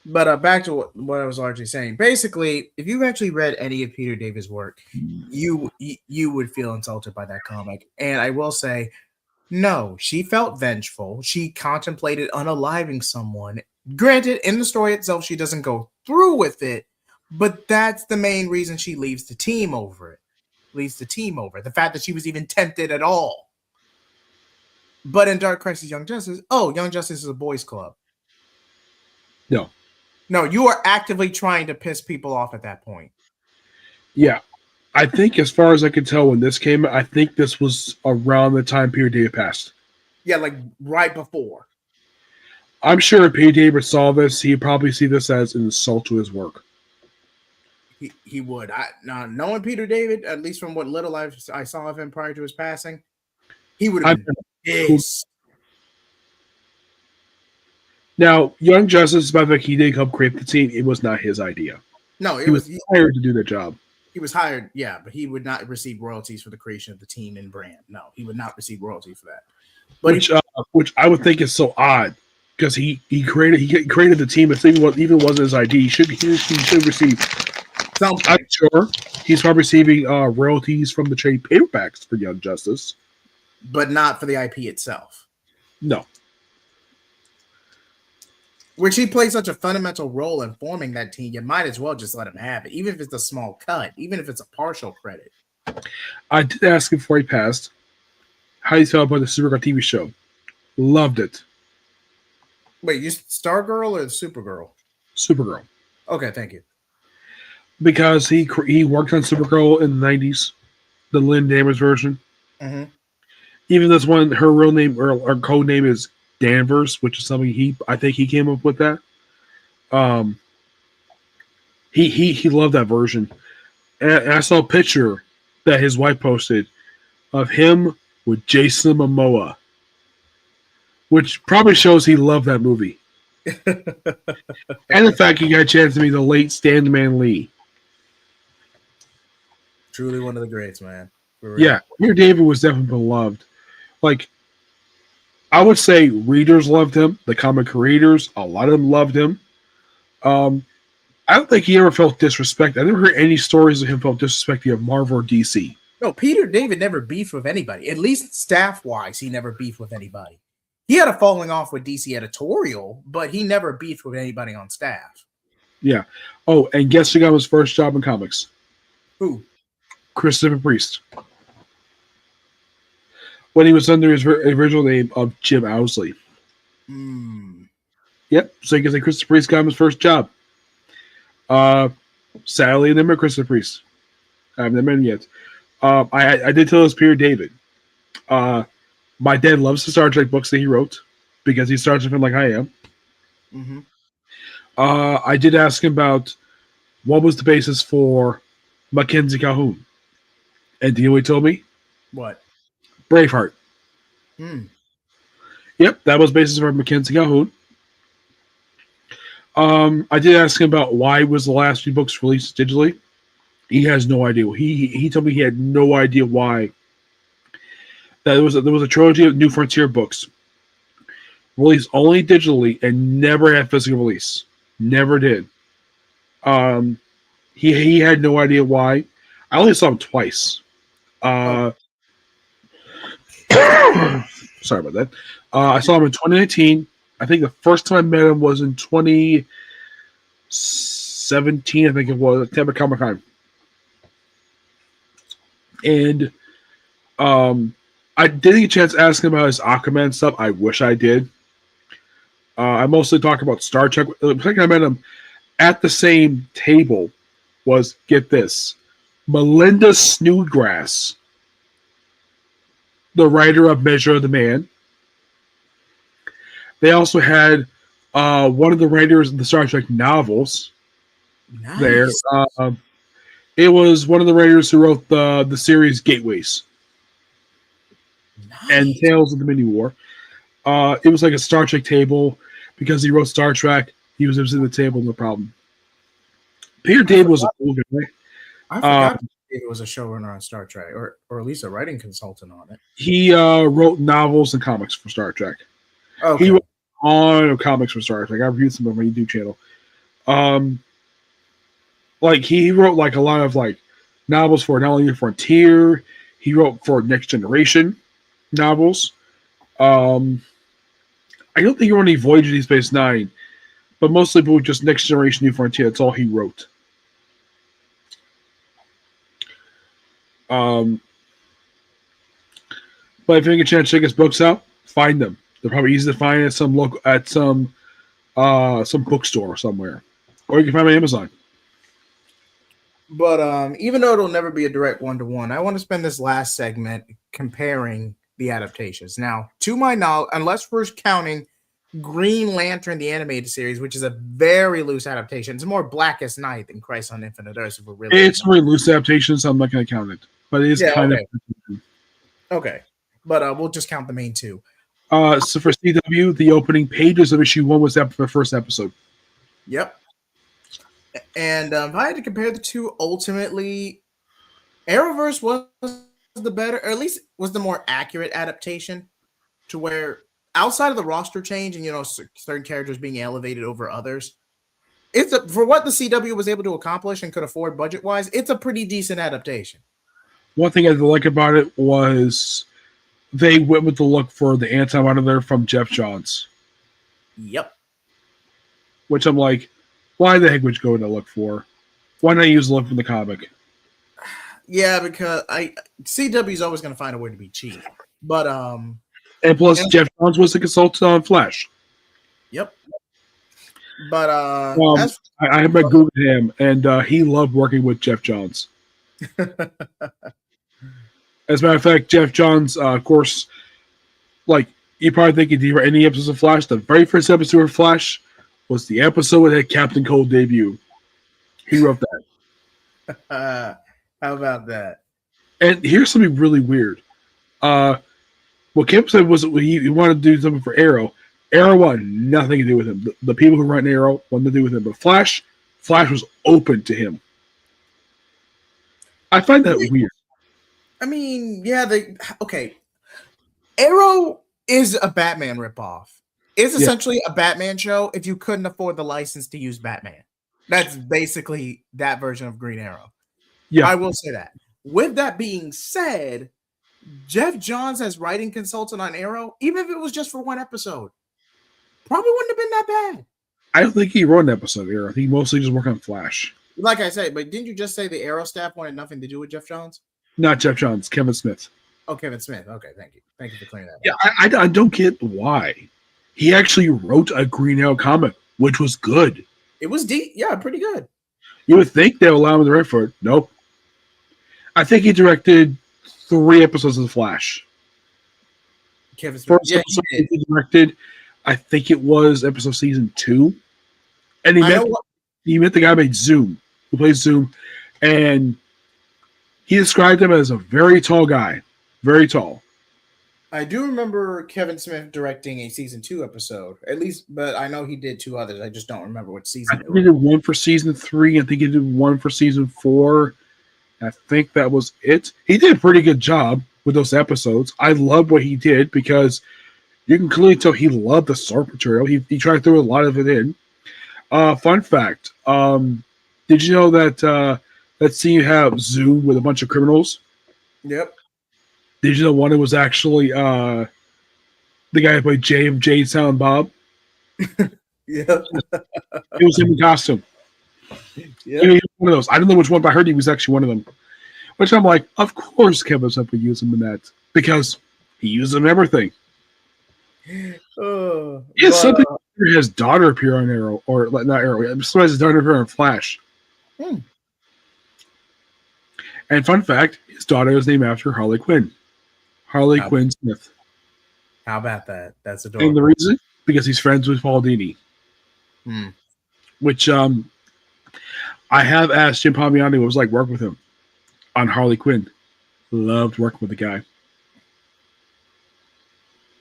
But back to what I was largely saying. Basically, if you've actually read any of Peter David's work, you would feel insulted by that comic. And I will say, no, she felt vengeful. She contemplated unaliving someone. Granted, in the story itself, she doesn't go through with it, but that's the main reason she leaves the team over it. The fact that she was even tempted at all. But in Dark Crisis Young Justice, Young Justice is a boys' club. No, you are actively trying to piss people off at that point. Yeah. I think as far as I could tell when this came out, I think this was around the time Peter David passed. Yeah, like right before. I'm sure if Peter David saw this, he'd probably see this as an insult to his work. He would. Knowing Peter David, at least from what little I saw of him prior to his passing, he would have been pissed. Now, Young Justice, by the way, he did help create the team. It was not his idea. No, he was hired to do the job. He was hired, yeah, but he would not receive royalties for the creation of the team and brand. No, he would not receive royalties for that. But which I would think is so odd because he created the team. If it even wasn't his idea, he should receive. I'm sure he's probably receiving royalties from the trade paperbacks for Young Justice, but not for the IP itself. No. Which he played such a fundamental role in forming that team, you might as well just let him have it, even if it's a small cut, even if it's a partial credit. I did ask him before he passed how he felt about the Supergirl TV show. Loved it. Wait, you Stargirl or Supergirl? Supergirl. Okay, thank you. Because he worked on Supergirl in the 90s, the Lynn Danvers version. Mm-hmm. Even this one, her real name or code name is Danvers, which is something I think he came up with that. He loved that version. And I saw a picture that his wife posted of him with Jason Momoa, which probably shows he loved that movie. And the fact he got a chance to meet the late Stanman Lee. Truly one of the greats, man. Yeah, Peter David was definitely beloved. Like, I would say readers loved him. The comic creators, a lot of them loved him. I don't think he ever felt disrespect. I never heard any stories of him felt disrespecting of Marvel or DC. No, Peter David never beefed with anybody. At least staff-wise, he never beefed with anybody. He had a falling off with DC editorial, but he never beefed with anybody on staff. Yeah. Oh, and guess who got his first job in comics? Who? Christopher Priest. When he was under his original name of Jim Owsley. Yep. So you can say Christopher Priest got him his first job. Sadly, I never met Christopher Priest. I haven't met him yet. I did tell us Peter David. My dad loves the Star Trek books that he wrote because he's Star Trek fan like I am. Mm-hmm. I did ask him about what was the basis for Mackenzie Calhoun. And do you know what he told me? What? Braveheart. Hmm. Yep, that was basis for Mackenzie Calhoun. I did ask him about why was the last few books released digitally. He has no idea. He told me he had no idea why. That there was a trilogy of New Frontier books released only digitally and never had physical release. Never did. He had no idea why. I only saw him twice. Sorry about that. I saw him in 2019. I think the first time I met him was in 2017. I think it was at Tampa Comic Con. And I didn't get a chance to ask him about his Aquaman stuff. I wish I did. I mostly talk about Star Trek. The second I met him at the same table was, get this, Melinda Snodgrass, the writer of Measure of the Man. They also had one of the writers of the Star Trek novels there. It was one of the writers who wrote the series Gateways and Tales of the Mini War. It was like a Star Trek table because he wrote Star Trek. He was in the table, no problem. Peter David was a cool guy. I forgot David was a showrunner on Star Trek, or at least a writing consultant on it. He wrote novels and comics for Star Trek. Okay. He wrote a ton of comics for Star Trek. I reviewed some of them on my YouTube channel. Like he wrote like a lot of like novels for not only Frontier, he wrote for Next Generation novels. I don't think he wrote any Voyage of Deep Space Nine, but mostly just Next Generation, New Frontier. That's all he wrote. But if you get a chance to check his books out, find them. They're probably easy to find at some bookstore somewhere, or you can find them on Amazon. But even though it'll never be a direct one-to-one, I want to spend this last segment comparing the adaptations. Now, to my knowledge, unless we're counting Green Lantern, the animated series, which is a very loose adaptation, it's more Blackest Night than Crisis on Infinite Earths. If we're really, it's a very loose adaptation, so I'm not going to count it. But it is kind of okay. But we'll just count the main two. So for CW, the opening pages of issue 1 was the first episode. Yep. And if I had to compare the two, ultimately, Arrowverse was the better, or at least was the more accurate adaptation, to where outside of the roster change and certain characters being elevated over others, for what the CW was able to accomplish and could afford budget wise, it's a pretty decent adaptation. One thing I like about it was they went with the look for the Anti-Monitor from Jeff Johns. Yep. Which I'm like, why the heck would you go with that look for? Why not use the look from the comic? Yeah, because CW's always going to find a way to be cheap. But and plus Jeff Johns was a consultant on Flash. Yep. But I met Google him, and he loved working with Jeff Johns. As a matter of fact, Jeff Johns, of course, like you probably think he'd write any episodes of Flash. The very first episode of Flash was the episode that had Captain Cold debut. He wrote that. How about that? And here's something really weird. What Kip said was he wanted to do something for Arrow. Arrow wanted nothing to do with him. The people who run Arrow wanted to do with him. But Flash was open to him. I find that weird. I mean, yeah, okay. Arrow is a Batman ripoff. It's essentially a Batman show if you couldn't afford the license to use Batman. That's basically that version of Green Arrow. Yeah, I will say that. With that being said, Jeff Johns as writing consultant on Arrow, even if it was just for one episode, probably wouldn't have been that bad. I don't think he wrote an episode of Arrow. I think he mostly just worked on Flash. Like I say, but didn't you just say the Arrow staff wanted nothing to do with Jeff Johns? Not Jeff Johns, Kevin Smith. Oh, Kevin Smith. Okay, thank you. Thank you for clearing that up. Yeah, I don't get why. He actually wrote a Green Arrow comic, which was good. It was deep. Yeah, pretty good. You would think they would allow him to write for it. Nope. I think he directed 3 episodes of The Flash. Kevin Smith. First episode he directed, I think it was episode season 2. And he met the guy named Zoom, who plays Zoom, and He described him as a very tall guy, very tall. I do remember Kevin Smith directing a season 2 episode, at least, but I know he did 2 others. I just don't remember what I season think it he was. did one for season 3. I think he did one for season 4. I think that was it. He did a pretty good job with those episodes. I love what he did because you can clearly tell he loved the source material. He tried to throw a lot of it in. Fun fact: did you know that let's see, you have Zoom with a bunch of criminals? Yep. Did you know one of them was actually the guy who played Jay Silent Bob? Yep. It was him in costume. Yep. He was one of those. I don't know which one, but I heard he was actually one of them. Which I'm like, of course Kevin Smith would use him in that because he uses him in everything. Yes, something his daughter appear on Arrow, or not Arrow. Sometimes his daughter appear on Flash. And fun fact, his daughter is named after Harley Quinn. Harley Quinn Smith. How about that? That's adorable. And the reason? Because he's friends with Paul Dini. Which I have asked Jim Palmiotti what it was like working with him on Harley Quinn. Loved working with the guy.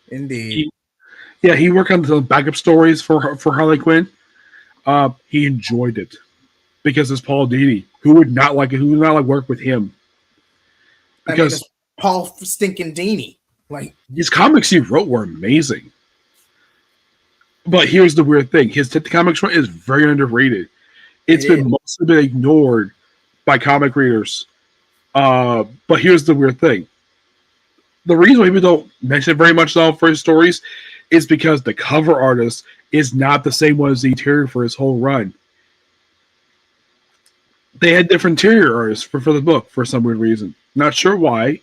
Indeed. He worked on the backup stories for Harley Quinn. He enjoyed it because it's Paul Dini. Who would not like it? Who would not like work with him? Because it's Paul stinking Dini. Like, his comics he wrote were amazing. But here's the weird thing: his comics run is very underrated. It's been mostly been ignored by comic readers. But here's the weird thing: the reason why people don't mention it very much though for his stories is because the cover artist is not the same one as the interior for his whole run. They had different interior artists for the book for some weird reason. Not sure why,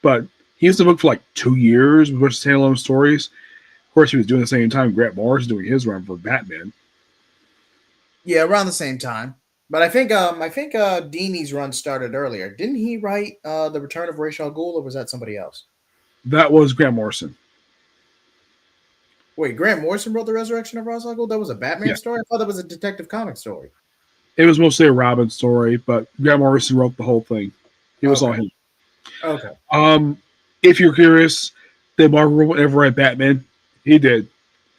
but he used the book for like 2 years with standalone stories. Of course, he was doing the same time Grant Morrison doing his run for Batman. Yeah, around the same time. But I think Dini's run started earlier. Didn't he write The Return of Ra's al Ghul, or was that somebody else? That was Grant Morrison. Wait, Grant Morrison wrote The Resurrection of Ra's al Ghul? That was a Batman story? I thought that was a Detective Comics story. It was mostly a Robin story, but Grant Morrison wrote the whole thing. It was all him. Okay. If you're curious, did Marvel ever write Batman? He did.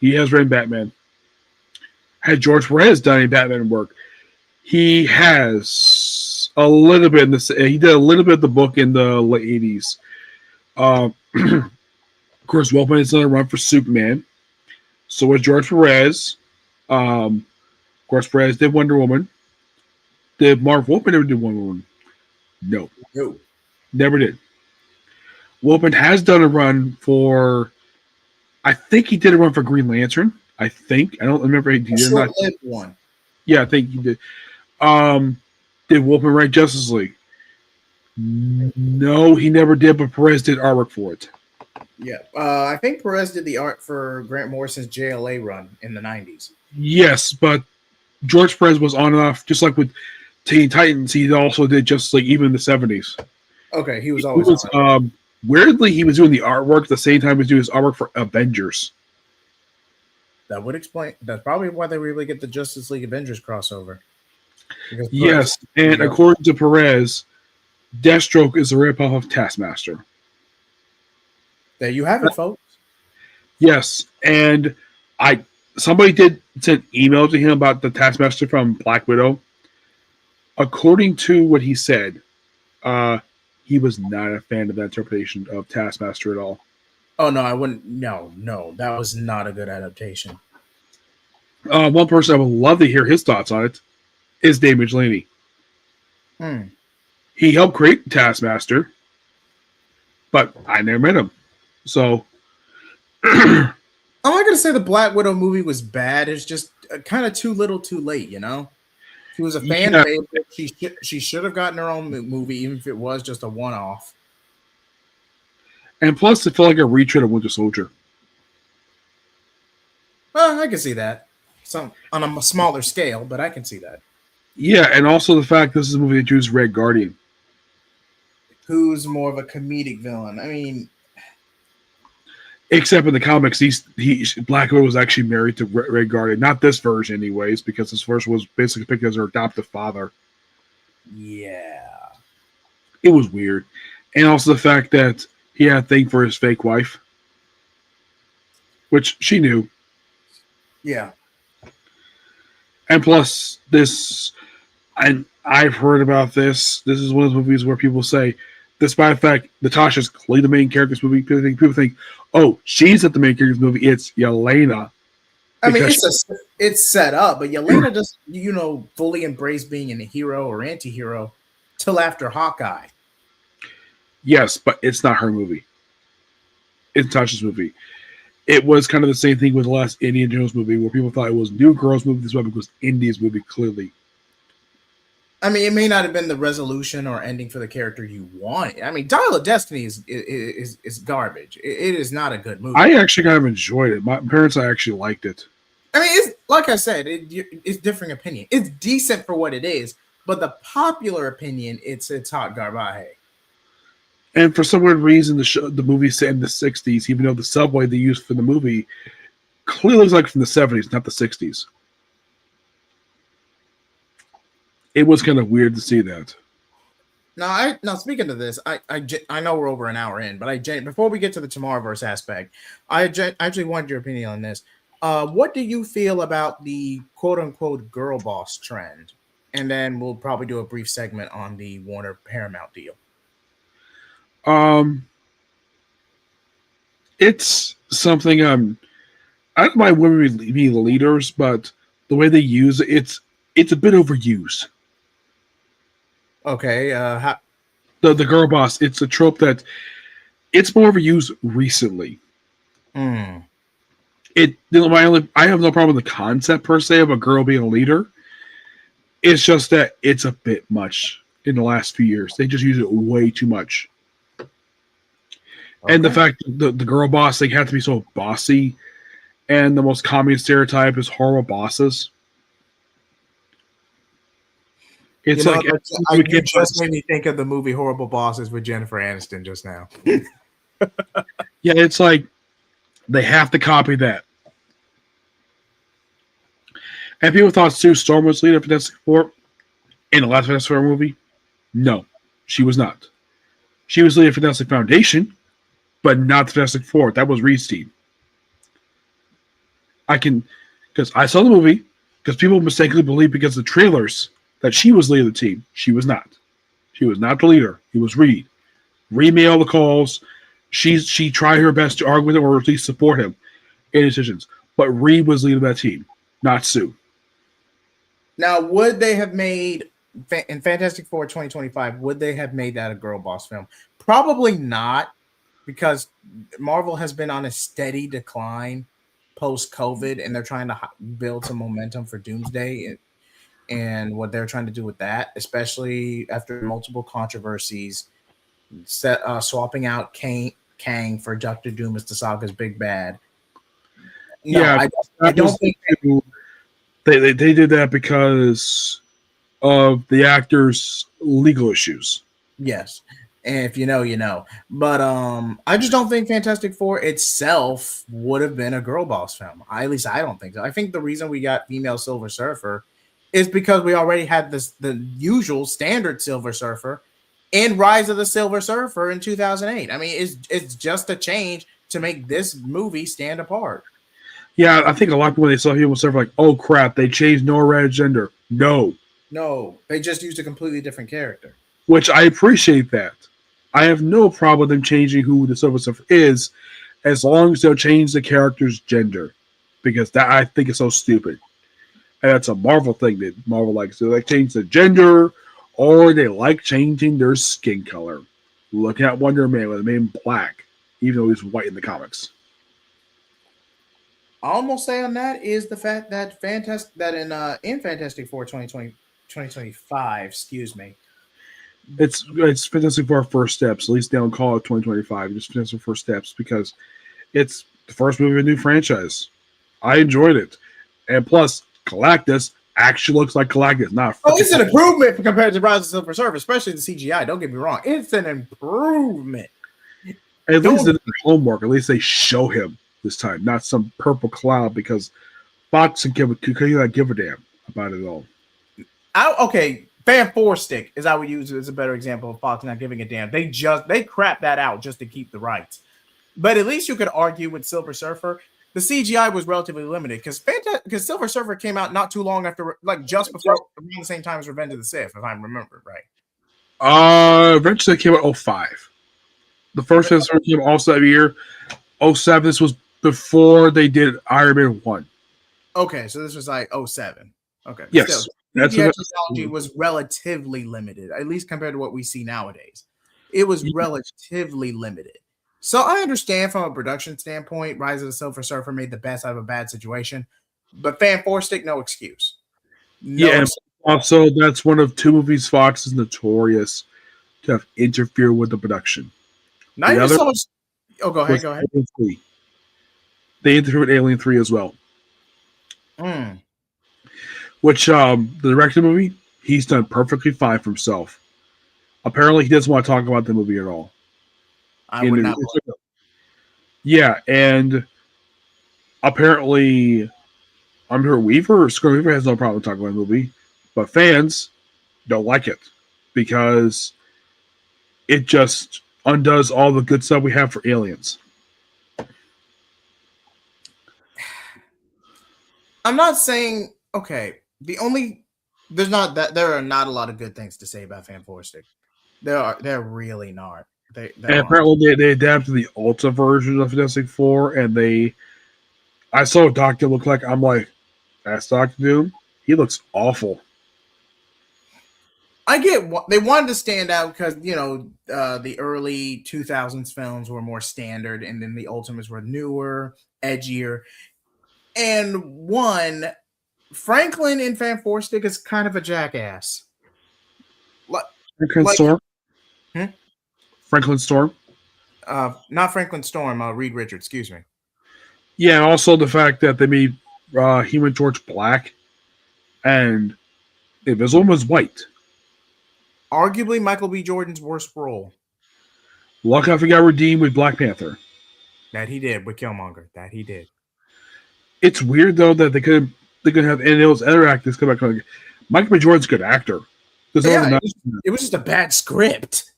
He has written Batman. Had George Perez done any Batman work? He has a little bit in this. He did a little bit of the book in the late 80s. Of course, Wolfman is on a run for Superman. So was George Perez. Of course, Perez did Wonder Woman. Did Marv Wolfman ever do Wonder Woman? No. Never did. Wolfman has done a run for, I think he did a run for Green Lantern. I think. I don't remember. He did not. Short-lived one. Yeah, I think he did. Did Wolfman write Justice League? No, he never did, but Perez did artwork for it. Yeah. I think Perez did the art for Grant Morrison's JLA run in the 90s. Yes, but George Perez was on and off, just like with Teen Titans. He also did Justice League even in the 70s. Okay, he was always on. Weirdly, he was doing the artwork at the same time he was doing his artwork for Avengers. That would explain. That's probably why they really get the Justice League Avengers crossover. Yes, and according to Perez, Deathstroke is a ripoff of Taskmaster. There you have it, folks. Yes, and somebody did send email to him about the Taskmaster from Black Widow. According to what he said, he was not a fan of that interpretation of Taskmaster at all. Oh, no, I wouldn't. No, that was not a good adaptation. One person I would love to hear his thoughts on it is Dave Michelinie. He helped create Taskmaster, but I never met him. So, I'm not going to say the Black Widow movie was bad. It's just kind of too little too late, you know? She was a fan favorite. She should have gotten her own movie, even if it was just a one-off. And plus, it felt like a retread of Winter Soldier. Well, I can see that. On a smaller scale, but I can see that. Yeah, and also the fact this is a movie that introduced Red Guardian. Who's more of a comedic villain? I mean... Except in the comics, Black Widow was actually married to Red Guardian. Not this version, anyways, because this version was basically picked as her adoptive father. Yeah. It was weird. And also the fact that he had a thing for his fake wife, which she knew. Yeah. And plus, this, and I've heard about this. This is one of those movies where people say, despite the fact Natasha's clearly the main character of this movie, people think, oh, she's not the main character of this movie. It's Yelena. I mean, Because it's set up, but Yelena doesn't, fully embrace being a hero or anti-hero till after Hawkeye. yes, but it's not her movie. It's Natasha's movie. It was kind of the same thing with the last Indiana Jones movie, where people thought it was New Girl's movie. This movie was India's movie, clearly. I mean, it may not have been the resolution or ending for the character you wanted. I mean, Dial of Destiny is garbage. It is not a good movie. I actually kind of enjoyed it. My parents actually liked it. I mean, it's like I said, it's differing opinion. It's decent for what it is, but the popular opinion, it's hot garbage. And for some weird reason, the movie set in the 60s, even though the subway they used for the movie clearly looks like from the 70s, not the 60s. It was kind of weird to see that. Now, speaking of this, I know we're over an hour in, but before we get to the Tomorrowverse aspect, I actually wanted your opinion on this. What do you feel about the quote unquote girl boss trend? And then we'll probably do a brief segment on the Warner Paramount deal. It's something I don't mind women being leaders, but the way they use it, it's a bit overused. Okay, The girl boss, it's a trope that it's more overused recently. I have no problem with the concept per se of a girl being a leader. It's just that it's a bit much in the last few years. They just use it way too much. Okay. And the fact that the girl boss, they have to be so bossy, and the most common stereotype is horrible bosses. It's like you just made me think of the movie Horrible Bosses with Jennifer Aniston just now. Yeah, it's like they have to copy that. And people thought Sue Storm was leader of Fantastic Four in the last Fantastic Four movie. No, she was not. She was leader of Fantastic Foundation, but not the Fantastic Four. That was Reed's team. Because I saw the movie, because people mistakenly believe because of the trailers that she was leader of the team. She was not. She was not the leader. It was Reed. Reed made all the calls. She tried her best to argue with him or at least support him in decisions. But Reed was leader of that team, not Sue. Now, would they have made in Fantastic Four 2025? Would they have made that a girl boss film? Probably not, because Marvel has been on a steady decline post-COVID, and they're trying to build some momentum for Doomsday. And what they're trying to do with that, especially after multiple controversies, swapping out Kang for Doctor Doom as the Saga's big bad. No, yeah, I don't think they did that because of the actor's legal issues. Yes, and if you know, you know. But I just don't think Fantastic Four itself would have been a girl boss film. At least I don't think so. I think the reason we got female Silver Surfer is because we already had the usual standard Silver Surfer in Rise of the Silver Surfer in 2008. I mean, it's just a change to make this movie stand apart. Yeah, I think a lot of people, when they saw Human Surfer, like, oh crap, they changed Norrad's gender. No, they just used a completely different character. Which I appreciate that. I have no problem with them changing who the Silver Surfer is, as long as they'll change the character's gender, because that I think is so stupid. And that's a Marvel thing that Marvel likes. They like change the gender, or they like changing their skin color. Look at Wonder Man with him in black, even though he's white in the comics. All I'm gonna say on that is the fact that in Fantastic Four 2025, excuse me. It's Fantastic Four First Steps. At least they don't call it 2025. Just Fantastic Four First Steps, because it's the first movie of a new franchise. I enjoyed it, and plus Galactus actually looks like Galactus. It's an improvement compared to Rise of the Silver Surfer, especially the CGI. Don't get me wrong, it's an improvement. At least they did their homework. At least they show him this time, not some purple cloud, because Fox could not give a damn about it all. Okay, Fan Four Stick is I would use as a better example of Fox not giving a damn. They crap that out just to keep the rights. But at least you could argue with Silver Surfer, the CGI was relatively limited because Silver Surfer came out not too long after, like just before around the same time as Revenge of the Sith, if I remember right. Eventually came out 05. The first episode came also that year. 07, this was before they did Iron Man 1. Okay, so this was like 07. Okay. Yes. Still, CGI technology was relatively limited, at least compared to what we see nowadays. It was relatively limited. So I understand from a production standpoint, Rise of the Silver Surfer made the best out of a bad situation, but Fan Four Stick, no excuse. And also that's one of two movies Fox is notorious to have interfered with the production. Not even so much. Oh, go ahead. They interfered with Alien 3 as well. Which the director of the movie, he's done perfectly fine for himself. Apparently, he doesn't want to talk about the movie at all. I would not. Yeah, and apparently, Scott Weaver has no problem talking about the movie, but fans don't like it because it just undoes all the good stuff we have for Aliens. I'm not saying okay. There are not a lot of good things to say about Fan Four Stick. There really not. Apparently they adapted the Ulta version of Fantastic Four, and I saw what Doctor look like. I'm like, that's Doctor Doom. He looks awful. I get what they wanted to stand out because the early 2000s films were more standard, and then the Ultimates were newer, edgier, and Franklin in Fan Four Stick is kind of a jackass. Storm. Franklin Storm. Not Franklin Storm. Reed Richards. Excuse me. Yeah, and also the fact that they made Human Torch black, and Invisible was white. Arguably Michael B. Jordan's worst role. Luck I got redeemed with Black Panther. That he did with Killmonger. That he did. It's weird though that they could have any of those other actors come back. Like, Michael B. Jordan's a good actor. It was just a bad script.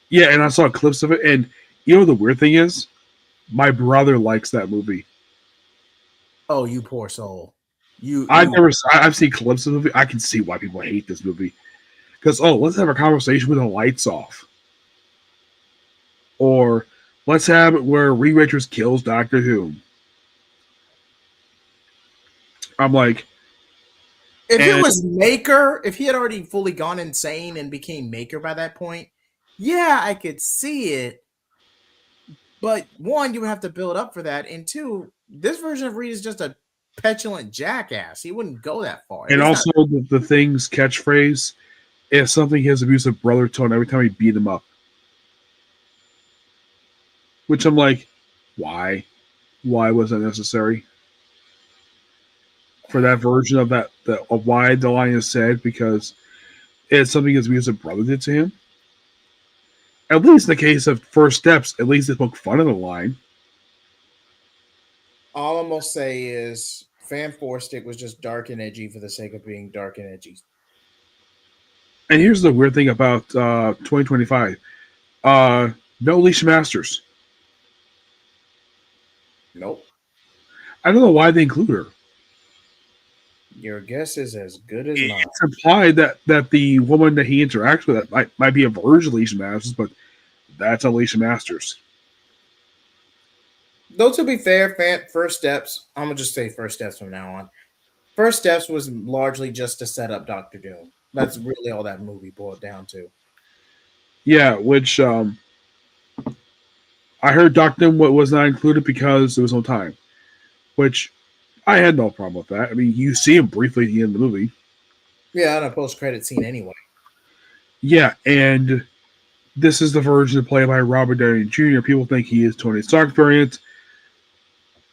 Yeah, and I saw clips of it, and the weird thing is, my brother likes that movie. Oh, you poor soul! I've seen clips of the movie. I can see why people hate this movie. Because let's have a conversation with the lights off, or let's have it where Reed Richards kills Doctor Who. I'm like, if it was Maker, if he had already fully gone insane and became Maker by that point, yeah, I could see it. But one, you would have to build up for that, and two, this version of Reed is just a petulant jackass. He wouldn't go that far. And also the Thing's catchphrase is something his abusive brother told him every time he beat him up. Which I'm like, why? Why was that necessary? For that version of of why the line is said, because it's something his abusive brother did to him. At least in the case of First Steps, at least they poke fun of the line. All I'm gonna say is Fan Four Stick was just dark and edgy for the sake of being dark and edgy. And here's the weird thing about 2025. No Alicia Masters. Nope. I don't know why they include her. Your guess is as good as mine. It's implied that the woman that he interacts with might be a version of Alicia Masters, but that's Alicia Masters. Though to be fair, First Steps, I'm gonna just say First Steps from now on. First Steps was largely just to set up Doctor Doom. That's really all that movie boiled down to. Yeah, which I heard Doctor Doom was not included because there was no time, which I had no problem with that. I mean, you see him briefly at the end of the movie. Yeah, on a post-credit scene anyway. Yeah, and this is the version played by Robert Downey Jr. People think he is Tony Stark variant.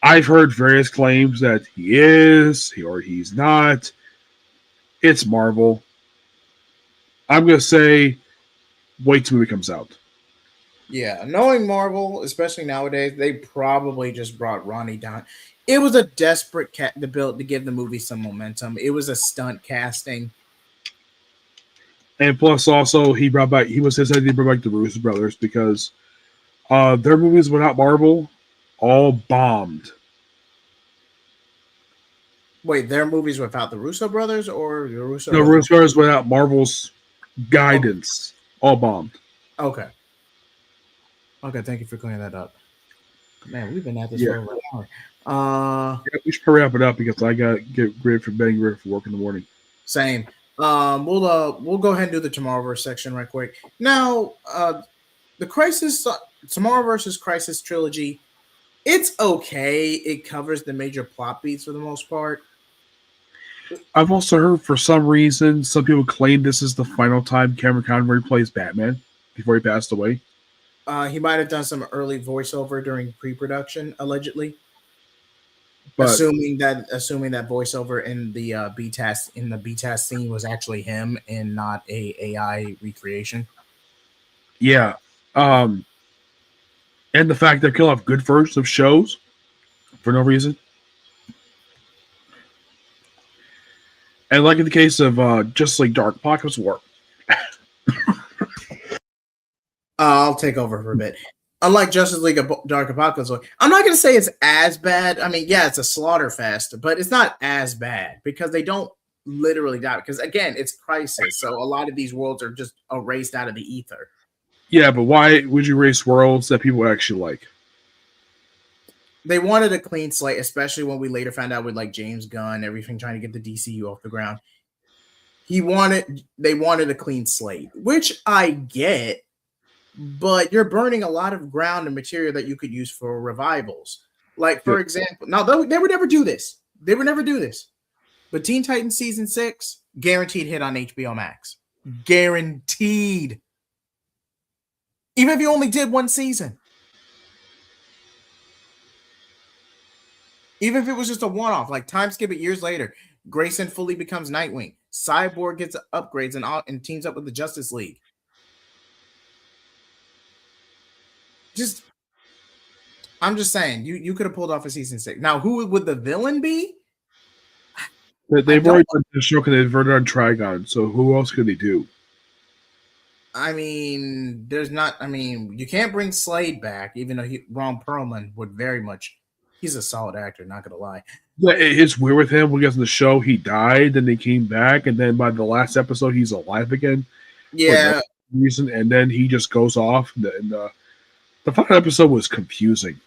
I've heard various claims that he is, or he's not. It's Marvel. I'm going to say, wait till the movie comes out. Yeah, knowing Marvel, especially nowadays, they probably just brought Ronnie down. It was a desperate to give the movie some momentum. It was a stunt casting. And plus, also, he was his idea to bring back the Russo brothers because their movies without Marvel all bombed. Wait, their movies without the Russo brothers or the Russo The brothers? Russo brothers without Marvel's guidance all bombed. Okay. Okay, thank you for clearing that up. Man, we've been at this Yeah. for over an hour. We should probably wrap it up because I got to get ready for getting ready for work in the morning. Same. We'll go ahead and do the Tomorrowverse section right quick. Now, the Tomorrow versus Crisis trilogy, it's okay. It covers the major plot beats for the most part. I've also heard for some reason some people claim this is the final time Cameron Conroy plays Batman before he passed away. He might have done some early voiceover during pre-production, allegedly. But assuming that voiceover in the BTAS scene was actually him and not a AI recreation. yeah, and the fact they're killing off good versions of shows for no reason. And like in the case of Justice League Dark Apocalypse War. I'll take over for a bit. Unlike Justice League Dark Apocalypse, I'm not going to say it's as bad. I mean, yeah, it's a slaughter fest, but it's not as bad because they don't literally die. Because again, it's Crisis, so a lot of these worlds are just erased out of the ether. Yeah, but why would you erase worlds that people actually like? They wanted a clean slate, especially when we later found out with like James Gunn, everything trying to get the DCU off the ground. They wanted a clean slate, which I get. But you're burning a lot of ground and material that you could use for revivals. Like, for example, now they would never do this. They would never do this. But Teen Titans Season 6, guaranteed hit on HBO Max. Guaranteed. Even if you only did one season. Even if it was just a one-off, like time skip it years later, Grayson fully becomes Nightwing. Cyborg gets upgrades and teams up with the Justice League. I'm just saying, you could have pulled off a season 6. Now, who would the villain be? They've already done the show because they inverted on Trigon, so who else could they do? I mean, you can't bring Slade back, even though Ron Perlman would very much. He's a solid actor, not gonna lie. Yeah, it's weird with him because in the show he died, then they came back, and then by the last episode he's alive again. Yeah. Reason, and then he just goes off. And the final episode was confusing.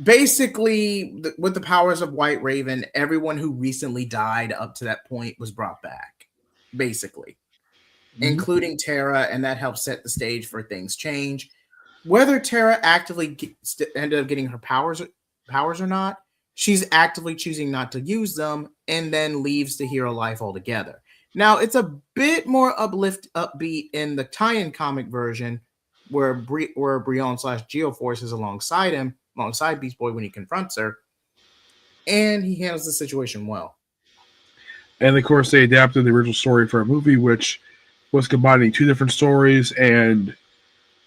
Basically, with the powers of White Raven, everyone who recently died up to that point was brought back, basically, including Tara, and that helped set the stage for things change. Whether Tara actively ended up getting her powers or not, she's actively choosing not to use them and then leaves the hero life altogether. Now, it's a bit more upbeat in the tie-in comic version where Brion / Geoforce is alongside Beast Boy when he confronts her, and he handles the situation well. And of course, they adapted the original story for a movie, which was combining two different stories. And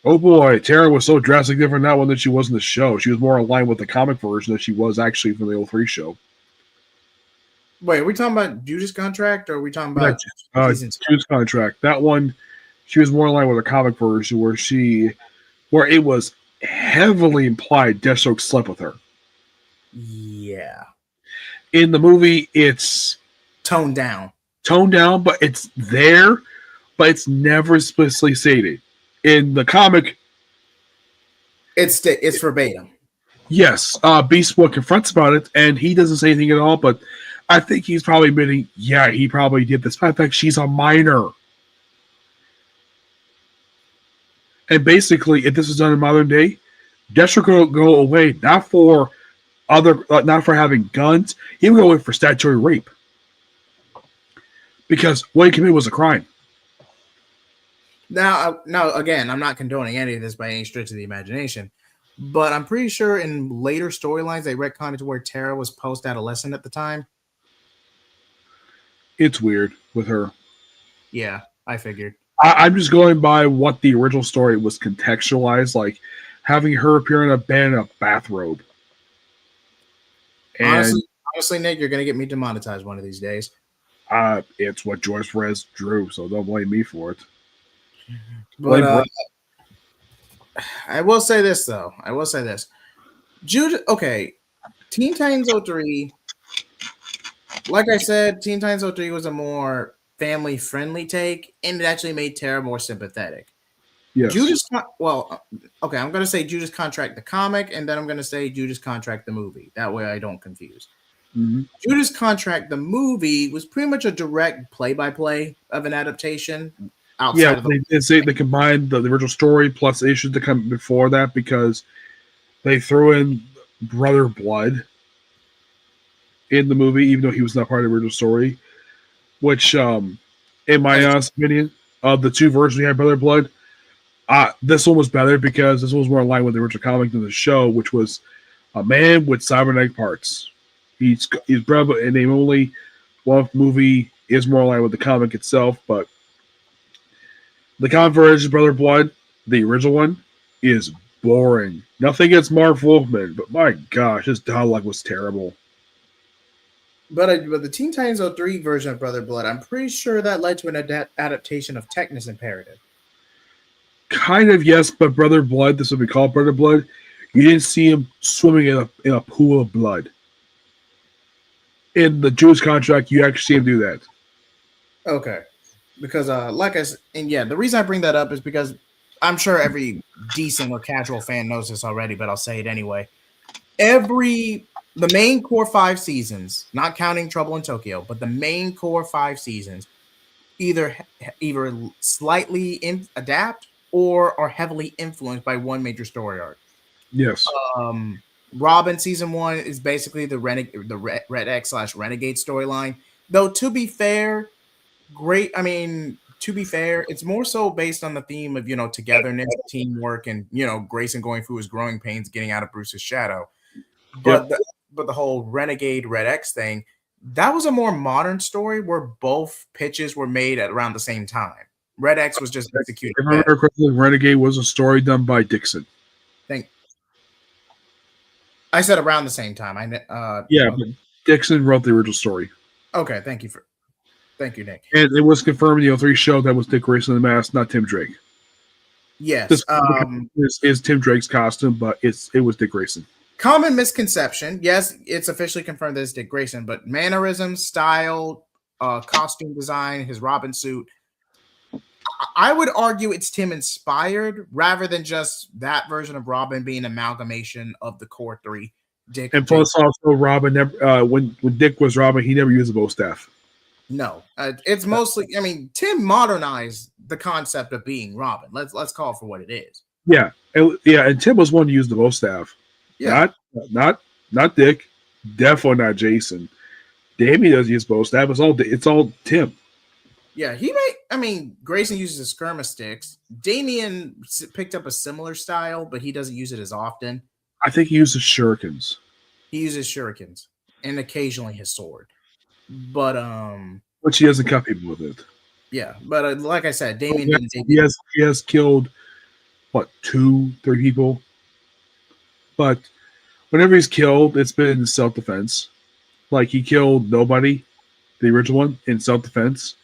oh boy, Tara was so drastically different in that one than she was in the show. She was more aligned with the comic version than she was actually from the 03 show. Wait, are we talking about Judas Contract, or are we talking about Judas Contract? That one, she was more aligned with the comic version, where it was heavily implied Deathstroke slept with her. Yeah. In the movie, it's toned down, but it's there, but it's never explicitly stated. In the comic, it's verbatim. Yes, Beast Boy confronts about it, and he doesn't say anything at all, but I think he's probably admitting, yeah, he probably did this. In fact, she's a minor. And basically, if this was done in modern day, Deathstroke would go away not for having guns. He would go away for statutory rape because what he committed was a crime. Now, again, I'm not condoning any of this by any stretch of the imagination, but I'm pretty sure in later storylines they retconned it to where Tara was post-adolescent at the time. It's weird with her. Yeah, I figured. I'm just going by what the original story was contextualized, like having her appear in a band in a bathrobe. And honestly, Nick, you're going to get me demonetized one of these days. It's what George Perez drew, so don't blame me for it. But Blame I will say this though. I will say this. Okay, Teen Titans 03. Like I said, Teen Titans 03 was a more family friendly take, and it actually made Tara more sympathetic. Yes. Okay, I'm going to say Judas Contract the comic, and then I'm going to say Judas Contract the movie. That way I don't confuse. Mm-hmm. Judas Contract the movie was pretty much a direct play-by-play of an adaptation. They combined the original story plus issues that come before that because they threw in Brother Blood in the movie, even though he was not part of the original story. Which, in my honest opinion, of the two versions we had, Brother Blood, this one was better because this one was more in line with the original comic than the show, which was a man with cybernetic parts. He's brother, and the only one movie is more in line with the comic itself, but the comic version of Brother Blood, the original one, is boring. Nothing against Marv Wolfman, but my gosh, his dialogue was terrible. But the Teen Titans 03 version of Brother Blood, I'm pretty sure that led to an adaptation of Technus Imperative. Kind of, yes, but Brother Blood, this is what we call Brother Blood, you didn't see him swimming in a pool of blood. In the Jewish Contract, you actually see him do that. Okay. Because, the reason I bring that up is because I'm sure every decent or casual fan knows this already, but I'll say it anyway. The main core 5 seasons, not counting Trouble in Tokyo, but the main core 5 seasons either slightly adapt or are heavily influenced by one major story arc. Yes. Robin season 1 is basically the Red X/Renegade storyline. Though to be fair, it's more so based on the theme of, togetherness, teamwork, and, Grayson going through his growing pains, getting out of Bruce's shadow. But the whole Renegade Red X thing, that was a more modern story where both pitches were made at around the same time. Red X was just executed. If I remember correctly, Renegade was a story done by Dixon. I said around the same time. But Dixon wrote the original story. Okay, thank you, Nick. And it was confirmed in the 03 show that was Dick Grayson in the mask, not Tim Drake. Yes. This is Tim Drake's costume, but it was Dick Grayson. Common misconception. Yes, it's officially confirmed that it's Dick Grayson, but mannerisms, style, costume design, his Robin suit, I would argue it's Tim inspired rather than just that version of Robin being an amalgamation of the core 3. Plus, also Robin never when Dick was Robin, he never used a bow staff. No, it's mostly. I mean, Tim modernized the concept of being Robin. Let's call it for what it is. Yeah, and Tim was one to use the bow staff. Yeah, not Dick. Definitely not Jason. Damien doesn't use bow staff. It's all Tim. Yeah, Grayson uses the skirmish sticks. Damien picked up a similar style, but he doesn't use it as often. I think he uses shurikens. He uses shurikens and occasionally his sword. But which he doesn't cut people with it. Yeah, but like I said, Damien he has killed 2-3 people. But whenever he's killed, it's been in self-defense. Like he killed nobody, the original one, in self-defense.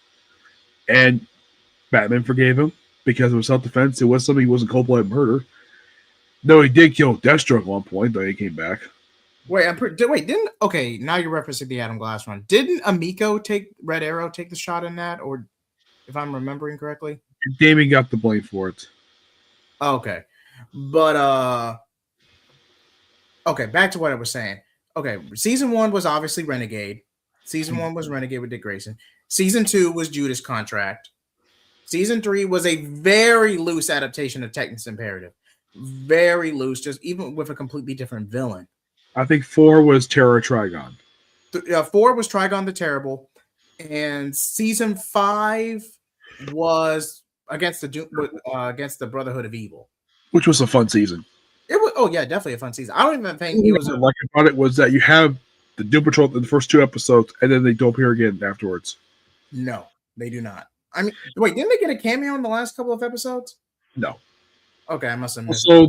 And Batman forgave him because it was self-defense. It was something he wasn't cold-blooded murder. No, he did kill Deathstroke at one point, though he came back. Now you're referencing the Adam Glass run. Didn't Amico Red Arrow take the shot in that, or if I'm remembering correctly? Damien got the blame for it. Okay. But okay, back to what I was saying. Okay, season 1 was obviously Renegade. Season 1 was Renegade with Dick Grayson. Season 2 was Judas Contract. Season 3 was a very loose adaptation of Technus Imperative. Very loose, just even with a completely different villain. I think 4 was Terror Trigon. 4 was Trigon the Terrible. And season 5 was against the Brotherhood of Evil. Which was a fun season. It was, definitely a fun season. I don't even think it was like about it was that you have the Doom Patrol in the first 2 episodes, and then they don't appear again afterwards. No, they do not. I mean, didn't they get a cameo in the last couple of episodes? No. Okay, I must have missed. So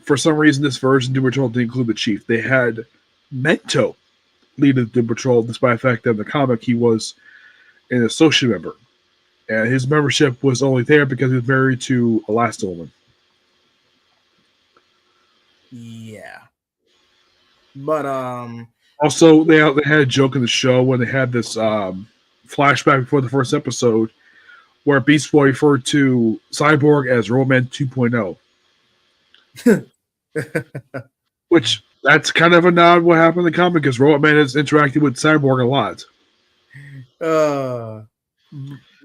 for some reason, this version Doom Patrol didn't include the Chief. They had Mento lead the Doom Patrol, despite the fact that in the comic he was an associate member. And his membership was only there because he was married to Elastigirl. Yeah. But Also, they had a joke in the show when they had this flashback before the first episode where Beast Boy referred to Cyborg as Roman 2.0. Which, that's kind of a nod what happened in the comic because Robotman has interacted with Cyborg a lot.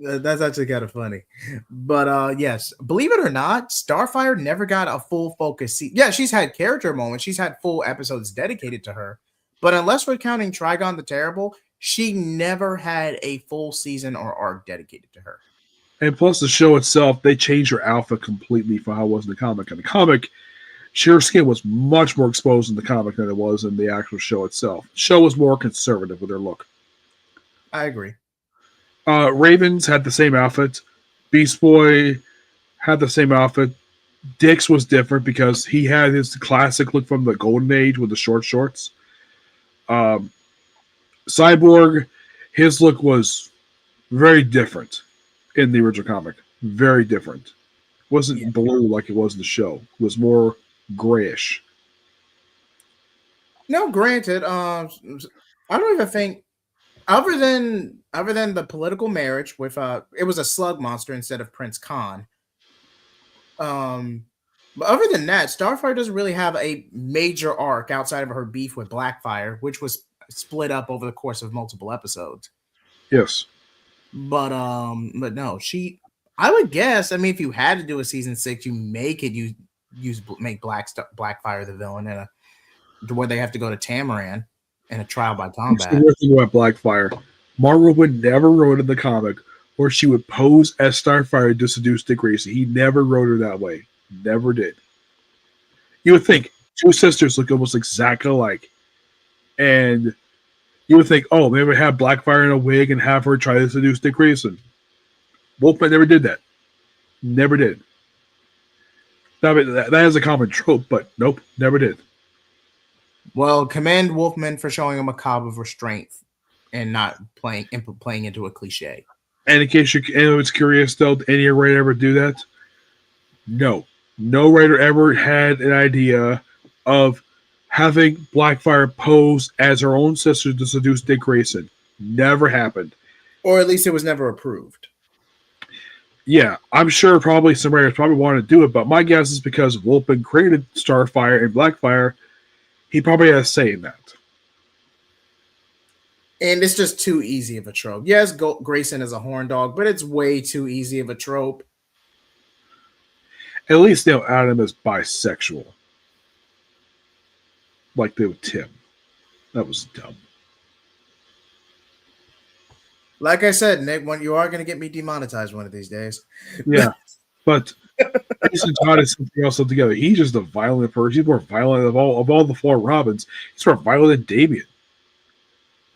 That's actually kind of funny. But yes, believe it or not, Starfire never got a full focus. Yeah, she's had character moments. She's had full episodes dedicated to her. But unless we're counting Trigon the Terrible, she never had a full season or arc dedicated to her. And plus, the show itself, they changed her outfit completely from how it was in the comic. In the comic, her skin was much more exposed in the comic than it was in the actual show itself. The show was more conservative with her look. I agree. Ravens had the same outfit. Beast Boy had the same outfit. Dix was different because he had his classic look from the Golden Age with the short shorts. Cyborg, his look was very different in the original comic. Very different. It wasn't blue like it was in the show. It was more grayish. No, granted, I don't even think other than the political marriage with it was a slug monster instead of Prince Khan. But other than that, Starfire doesn't really have a major arc outside of her beef with Blackfire, which was split up over the course of multiple episodes. Yes. But no, I would guess, I mean, if you had to do a season 6, you make Blackfire the villain and where they have to go to Tamaran in a trial by combat. The weird thing about Blackfire, Marvel would never wrote in the comic where she would pose as Starfire to seduce Dick Grayson. He never wrote her that way. Never did. You would think two sisters look almost exactly alike. And you would think, oh, maybe have Blackfire in a wig and have her try to seduce Dick Grayson. Wolfman never did that. Never did. That is a common trope, but nope, never did. Well, commend Wolfman for showing a macabre of restraint and not playing into a cliche. And in case anyone's curious, though, did any writer ever do that? No. No writer ever had an idea of having Blackfire pose as her own sister to seduce Dick Grayson. Never happened. Or at least it was never approved. Yeah, I'm sure probably some writers probably wanted to do it, but my guess is because Wolfman created Starfire and Blackfire, he probably has a say in that. And it's just too easy of a trope. Yes, Grayson is a horn dog, but it's way too easy of a trope. At least they'll add him as bisexual. Like they with Tim. That was dumb. Like I said, Nick, you are going to get me demonetized one of these days. Yeah, but Jason Todd is something else altogether. He's just a violent person. He's more violent of all the four Robins. He's more violent than Damian.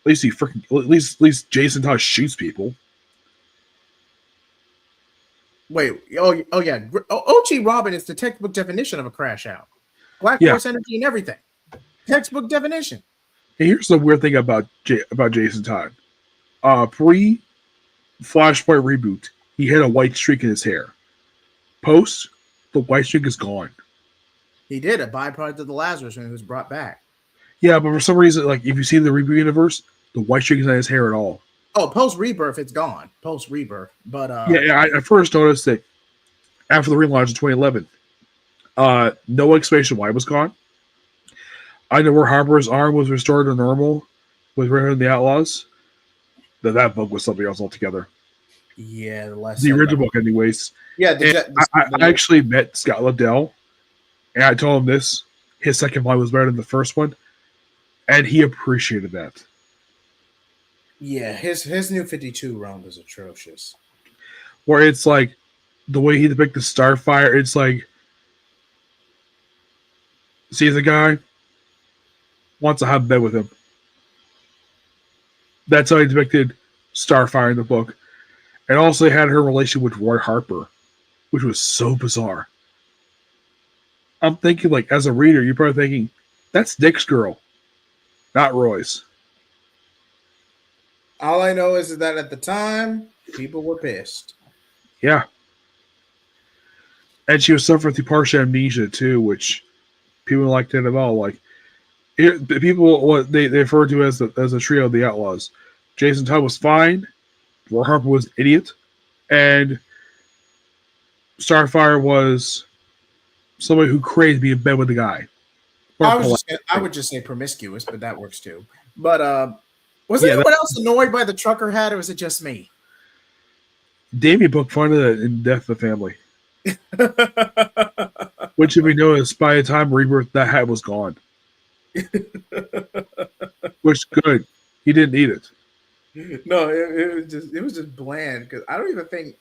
At least Jason Todd shoots people. Wait, oh yeah, OG Robin is the textbook definition of a crash out. Black Force energy and everything. Textbook definition. And here's the weird thing about Jason Todd. Pre Flashpoint reboot, he had a white streak in his hair. Post, the white streak is gone. He did a byproduct of the Lazarus when he was brought back. Yeah, but for some reason, like if you see the reboot universe, the white streak is not his hair at all. Oh, post rebirth, it's gone. Post rebirth, but I first noticed that after the relaunch in 2011, no explanation why it was gone. I know where Harper's arm was restored to normal with Return of the Outlaws. That book was something else altogether. Yeah, the original book, anyways. Yeah, I actually met Scott Liddell, and I told him this. His second volume was better than the first one, and he appreciated that. Yeah, his new 52 run was atrocious. Where it's like the way he depicted Starfire, it's like sees a guy, wants to have bed with him. That's how he depicted Starfire in the book. And also had her relation with Roy Harper, which was so bizarre. I'm thinking, like, as a reader, you're probably thinking, that's Dick's girl, not Roy's. All I know is that at the time, people were pissed. Yeah. And she was suffering through partial amnesia too, which people liked it at all. Like the people, what they refer to as a trio of the outlaws. Jason Todd was fine. War Harper was an idiot, and Starfire was somebody who craved to be in bed with the guy. I would just say promiscuous, but that works too. But was Yeah, anyone else annoyed by the trucker hat, or was it just me? Damien poked fun of that in Death of the Family. Which, if we notice, by the time Rebirth, that hat was gone. Which good. He didn't need it. No, it was just bland because I don't even think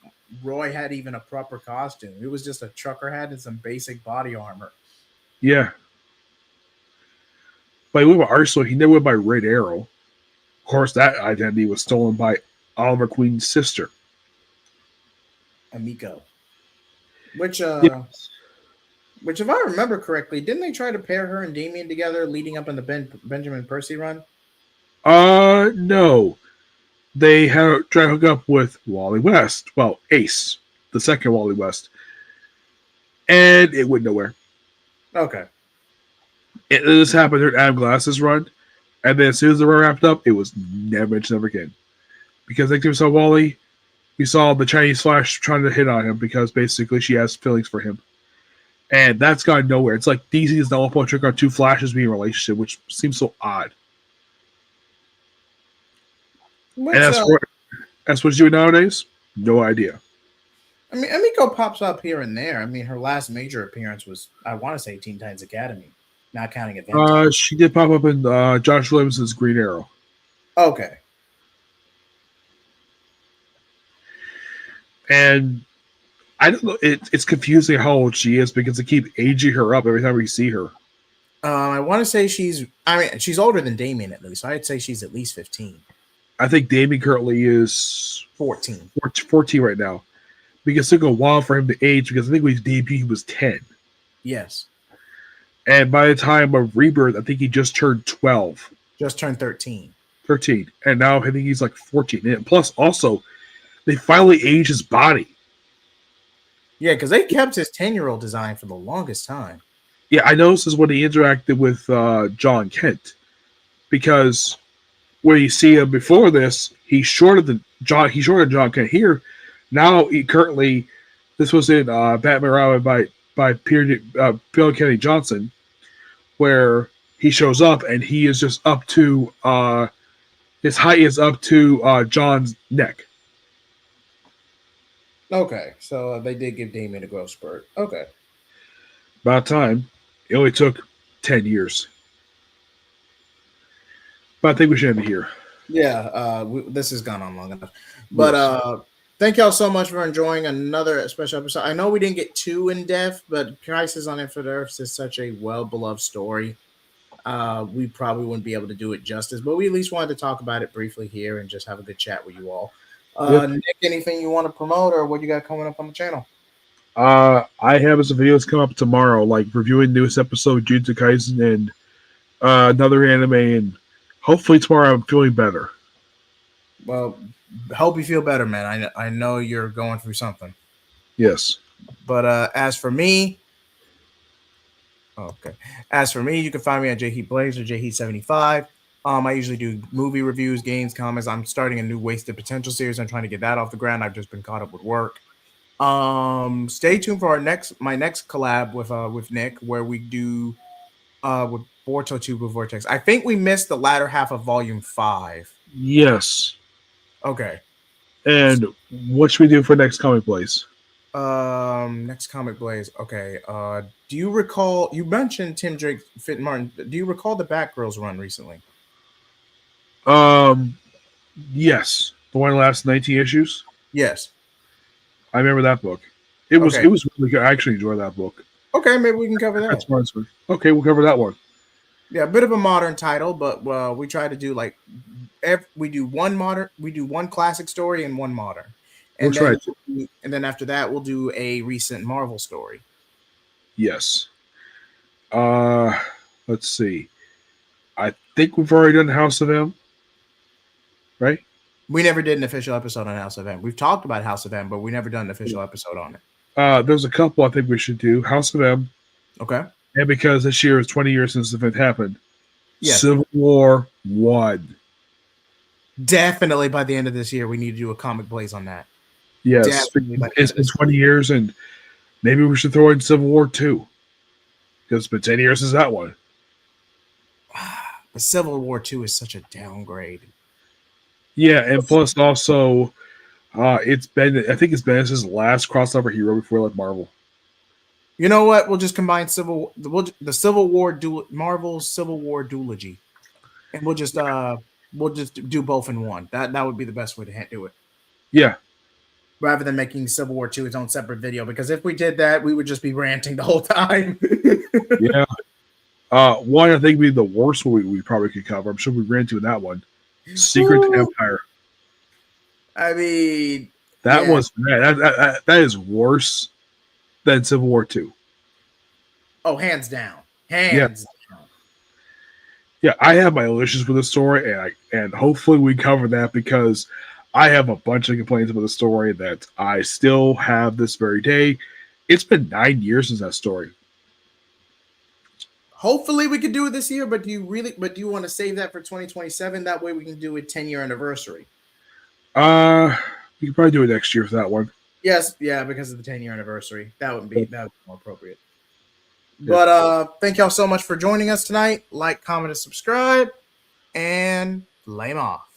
Roy had even a proper costume. It was just a trucker hat and some basic body armor. Yeah. But he went by Ursula. He never went by Red Arrow. Of course, that identity was stolen by Oliver Queen's sister. Emiko. Which, Yes. which, if I remember correctly, didn't they try to pair her and Damien together leading up in the Benjamin Percy run? No. They had tried to hook up with Wally West. Well, Ace, the second Wally West. And it went nowhere. Okay. This happened during Adam Glass's run. And then as soon as the run wrapped up, it was never mentioned ever again. Because next time we saw Wally, we saw the Chinese Flash trying to hit on him because basically she has feelings for him. And that's gone nowhere. It's like DC is now pulling trick on two Flashes being in a relationship, which seems so odd. Which, And that's what she's doing nowadays? No idea. I mean, Emiko pops up here and there. I mean, her last major appearance was, I want to say, Teen Titans Academy, not counting event. She did pop up in Josh Williamson's Green Arrow. Okay. And I don't know. It's confusing how old she is because they keep aging her up every time we see her. I want to say she's older than Damien at least. So I'd say she's at least 15. I think Damien currently is 14. 14 right now. Because it took a while for him to age because I think when he debuted, he was 10. Yes. And by the time of Rebirth, I think he just turned 12. Just turned 13. 13. And now I think he's like 14. And plus, also, they finally aged his body. Yeah, because they kept his 10-year-old design for the longest time. Yeah, I noticed this when he interacted with John Kent. Because when you see him before this, he's shorter than John Kent here. Now he currently, this was in Batman Robin by Bill Kennedy Johnson, where he shows up and he is just up to his height is up to John's neck. Okay, so they did give Damien a growth spurt. Okay. About time. It only took 10 years. But I think we should end it here. Yeah, this has gone on long enough. But thank y'all so much for enjoying another special episode. I know we didn't get too in depth, but Crisis on Infinite Earths is such a well-beloved story. We probably wouldn't be able to do it justice, but we at least wanted to talk about it briefly here and just have a good chat with you all. Nick, anything you want to promote or what you got coming up on the channel? I have some videos come up tomorrow, like reviewing newest episode of Jujutsu Kaisen and another anime, and hopefully tomorrow I'm feeling better. Well, hope you feel better, man. I know you're going through something. Yes. But as for me, you can find me at jheatblaze or jheat75. I usually do movie reviews, games, comics. I'm starting a new Wasted Potential series. I'm trying to get that off the ground. I've just been caught up with work. Stay tuned for my next collab with Nick, where we do with Boruto 2 Blue Vortex. I think we missed the latter half of Volume 5. Yes. Okay. And what should we do for next Comic Blaze? Next Comic Blaze. Okay. Do you recall you mentioned Tim Drake, Fit Martin? Do you recall the Batgirls run recently? Yes. The one last 19 issues? Yes. I remember that book. It was really good. I actually enjoyed that book. Okay, maybe we can cover that. Okay, we'll cover that one. Yeah, a bit of a modern title, but we try to do we do one classic story and one modern. And then after that we'll do a recent Marvel story. Yes. Let's see. I think we've already done House of M. Right? We never did an official episode on House of M. We've talked about House of M, but we never done an official episode on it. There's a couple I think we should do. House of M. Okay. And because this year is 20 years since the event happened. Yes. Civil War 1. Definitely by the end of this year, we need to do a Comic Blaze on that. Yes. Definitely by the It's end of been this 20 years, and maybe we should throw in Civil War 2. Because it's been 10 years since that one. But Civil War 2 is such a downgrade. Yeah, and plus also, I think it's Bendis' last crossover hero before like Marvel. You know what? We'll just combine the Civil War Marvel's Civil War duology, and we'll just do both in one. That would be the best way to do it. Yeah. Rather than making Civil War 2 its own separate video, because if we did that, we would just be ranting the whole time. Yeah. One I think would be the worst one we probably could cover. I'm sure we ran into that one. Secret Empire. I mean, that yeah. was that is worse than Civil War 2. Oh, hands down. Hands down. Yeah, I have my issues with the story, and hopefully we cover that because I have a bunch of complaints about the story that I still have this very day. It's been 9 years since that story. Hopefully we could do it this year, but do you want to save that for 2027? That way we can do a 10-year anniversary. We can probably do it next year for that one. Yes, yeah, because of the 10-year anniversary. That would be more appropriate. Yeah. But thank y'all so much for joining us tonight. Like, comment, and subscribe, and flame off.